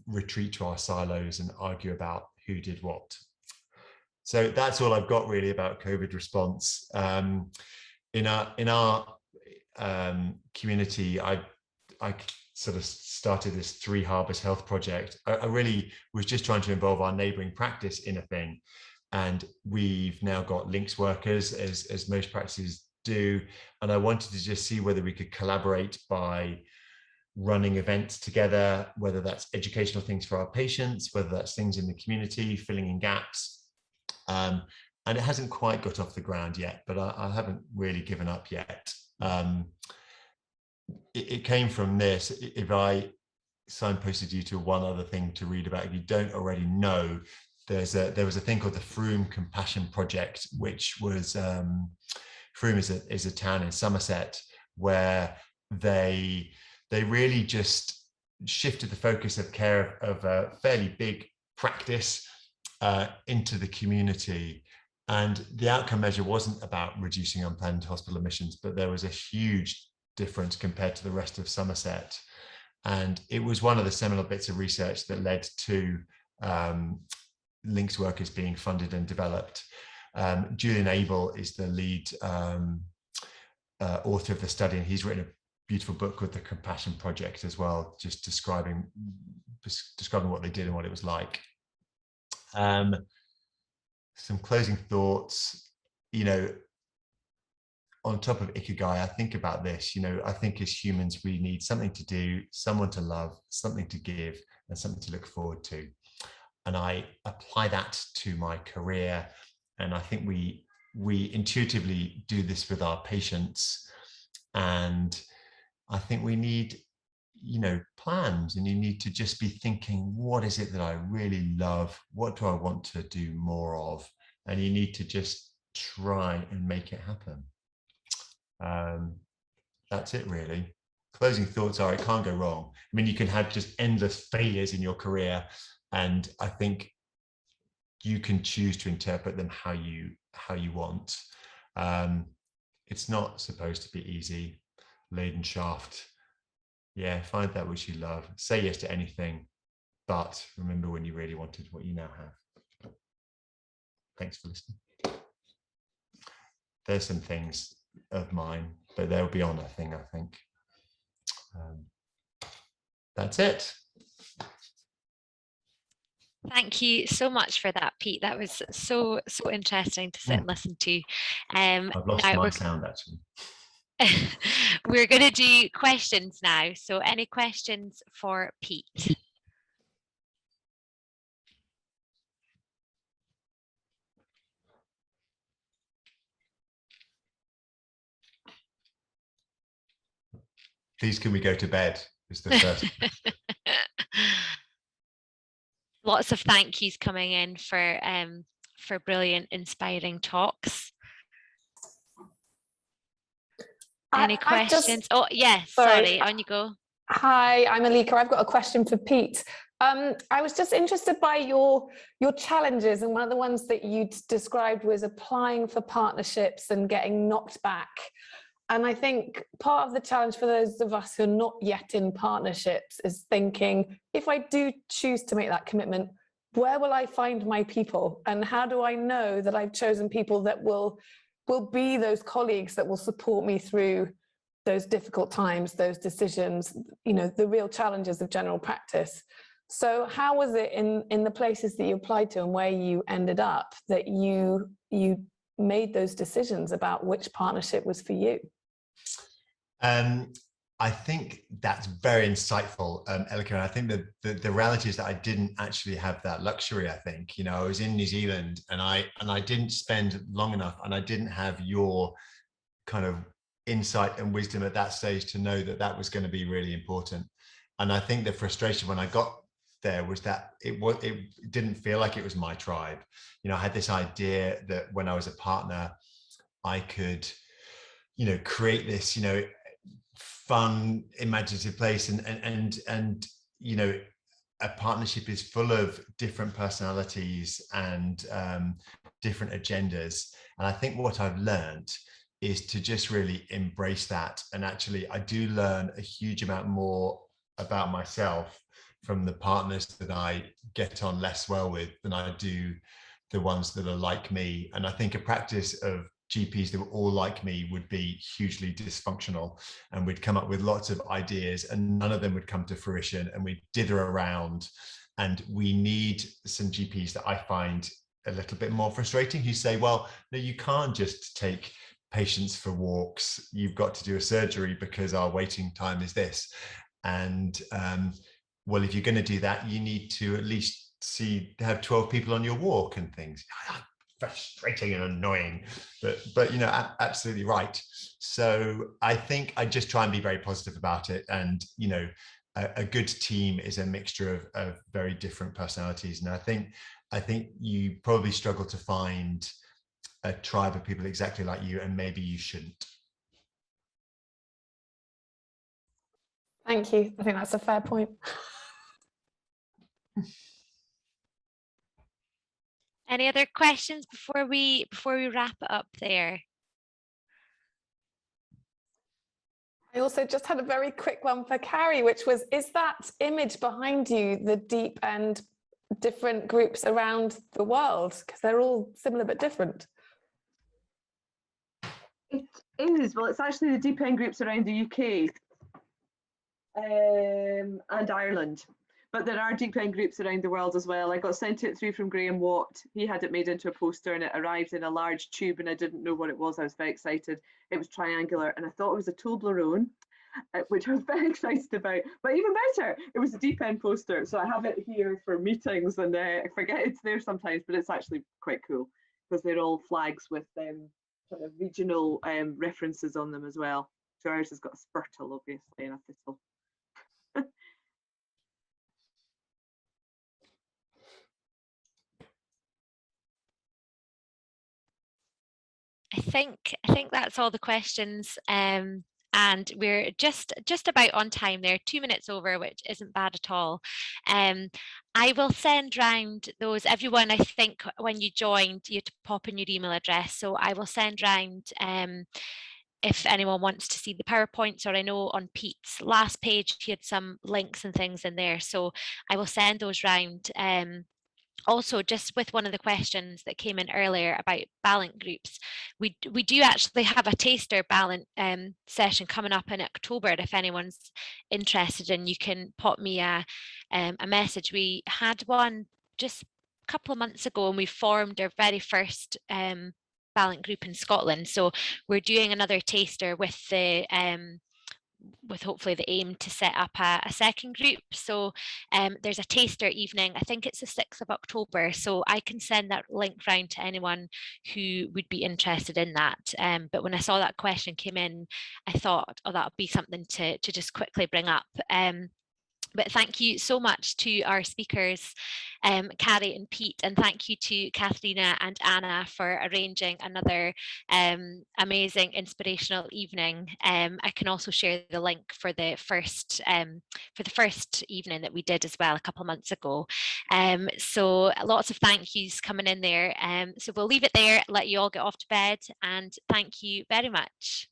retreat to our silos and argue about who did what. So that's all I've got really about COVID response. In our community, I sort of started this 3 Harbours Health project. I really was just trying to involve our neighbouring practice in a thing, and we've now got links workers, as most practices do. And I wanted to just see whether we could collaborate by running events together, whether that's educational things for our patients, whether that's things in the community, filling in gaps. And it hasn't quite got off the ground yet, but I haven't really given up yet. It came from this. If I signposted you to one other thing to read about, if you don't already know, there was a thing called the Froome Compassion Project, which was Froome is a town in Somerset where they really just shifted the focus of care of a fairly big practice into the community. And the outcome measure wasn't about reducing unplanned hospital admissions, but there was a huge difference compared to the rest of Somerset. And it was one of the seminal bits of research that led to links workers being funded and developed. Julian Abel is the lead author of the study, and he's written a beautiful book called The Compassion Project as well, just describing what they did and what it was like. Some closing thoughts, on top of Ikigai, I think about this, I think as humans, we need something to do, someone to love, something to give, and something to look forward to. And I apply that to my career. And I think we intuitively do this with our patients. And I think we need, plans, and you need to just be thinking, what is it that I really love? What do I want to do more of? And you need to just try and make it happen. That's it really. Closing thoughts are, it can't go wrong. I mean, you can have just endless failures in your career, and I think you can choose to interpret them how you want. It's not supposed to be easy. Leidenschaft. Yeah, find that which you love. Say yes to anything, but remember when you really wanted what you now have. Thanks for listening. There's some things of mine, but they'll be on a thing, I think. That's it. Thank you so much for that, Pete. That was so interesting to sit and listen to. I've lost my sound actually. We're going to do questions now. So any questions for Pete? Please, can we go to bed? Is the first. Lots of thank yous coming in for brilliant, inspiring talks. Any questions? Oh, yes, sorry, on you go. Hi, I'm Alika. I've got a question for Pete. I was just interested by your challenges, and one of the ones that you described was applying for partnerships and getting knocked back. And I think part of the challenge for those of us who are not yet in partnerships is thinking, if I do choose to make that commitment, where will I find my people? And how do I know that I've chosen people that will be those colleagues that will support me through those difficult times, those decisions, the real challenges of general practice? So how was it in the places that you applied to and where you ended up that you made those decisions about which partnership was for you? I think that's very insightful, Elika. And I think that the reality is that I didn't actually have that luxury. I think, I was in New Zealand and I didn't spend long enough, and I didn't have your kind of insight and wisdom at that stage to know that that was going to be really important. And I think the frustration when I got there was that it didn't feel like it was my tribe. I had this idea that when I was a partner, I could, create this, fun, imaginative place, and a partnership is full of different personalities and different agendas. And I think what I've learned is to just really embrace that. And actually, I do learn a huge amount more about myself from the partners that I get on less well with than I do the ones that are like me. And I think a practice of GPs that were all like me would be hugely dysfunctional, and we'd come up with lots of ideas and none of them would come to fruition, and we'd dither around. And we need some GPs that I find a little bit more frustrating, who say, well, no, you can't just take patients for walks, you've got to do a surgery because our waiting time is this. And well, if you're going to do that, you need to at least have 12 people on your walk and things. Frustrating and annoying, but you know, absolutely right. So I think I just try and be very positive about it. And you know, a good team is a mixture of very different personalities. And I think you probably struggle to find a tribe of people exactly like you, and maybe you shouldn't. Thank you. I think that's a fair point. Any other questions before we wrap it up there? I also just had a very quick one for Carey, which was, is that image behind you the deep and different groups around the world? Because they're all similar but different. It is. Well, it's actually the deep end groups around the UK and Ireland. But there are deep end groups around the world as well. I got sent it through from Graham Watt. He had it made into a poster and it arrived in a large tube and I didn't know what it was. I was very excited. It was triangular and I thought it was a Toblerone, which I was very excited about. But even better, it was a deep end poster. So I have it here for meetings and I forget it's there sometimes, but it's actually quite cool because they're all flags with kind of regional references on them as well. So ours has got a spurtle, obviously, and a thistle. I think that's all the questions, and we're just about on time there, 2 minutes over, which isn't bad at all. I will send round those, everyone. I think when you joined, you had to pop in your email address, so I will send round if anyone wants to see the PowerPoints, or I know on Pete's last page he had some links and things in there, so I will send those round. Also, just with one of the questions that came in earlier about balance groups, we do actually have a taster balance session coming up in October. If anyone's interested, and you can pop me a message. We had one just a couple of months ago, and we formed our very first balance group in Scotland. So we're doing another taster with the with hopefully the aim to set up a second group. So there's a taster evening, I think it's the 6th of October, so I can send that link round to anyone who would be interested in that. But when I saw that question came in, I thought, oh, that would be something to just quickly bring up. But thank you so much to our speakers, Carey and Pete, and thank you to Katharina and Anna for arranging another amazing inspirational evening. I can also share the link for the first evening that we did as well a couple of months ago. So lots of thank yous coming in there. So we'll leave it there, let you all get off to bed, and thank you very much.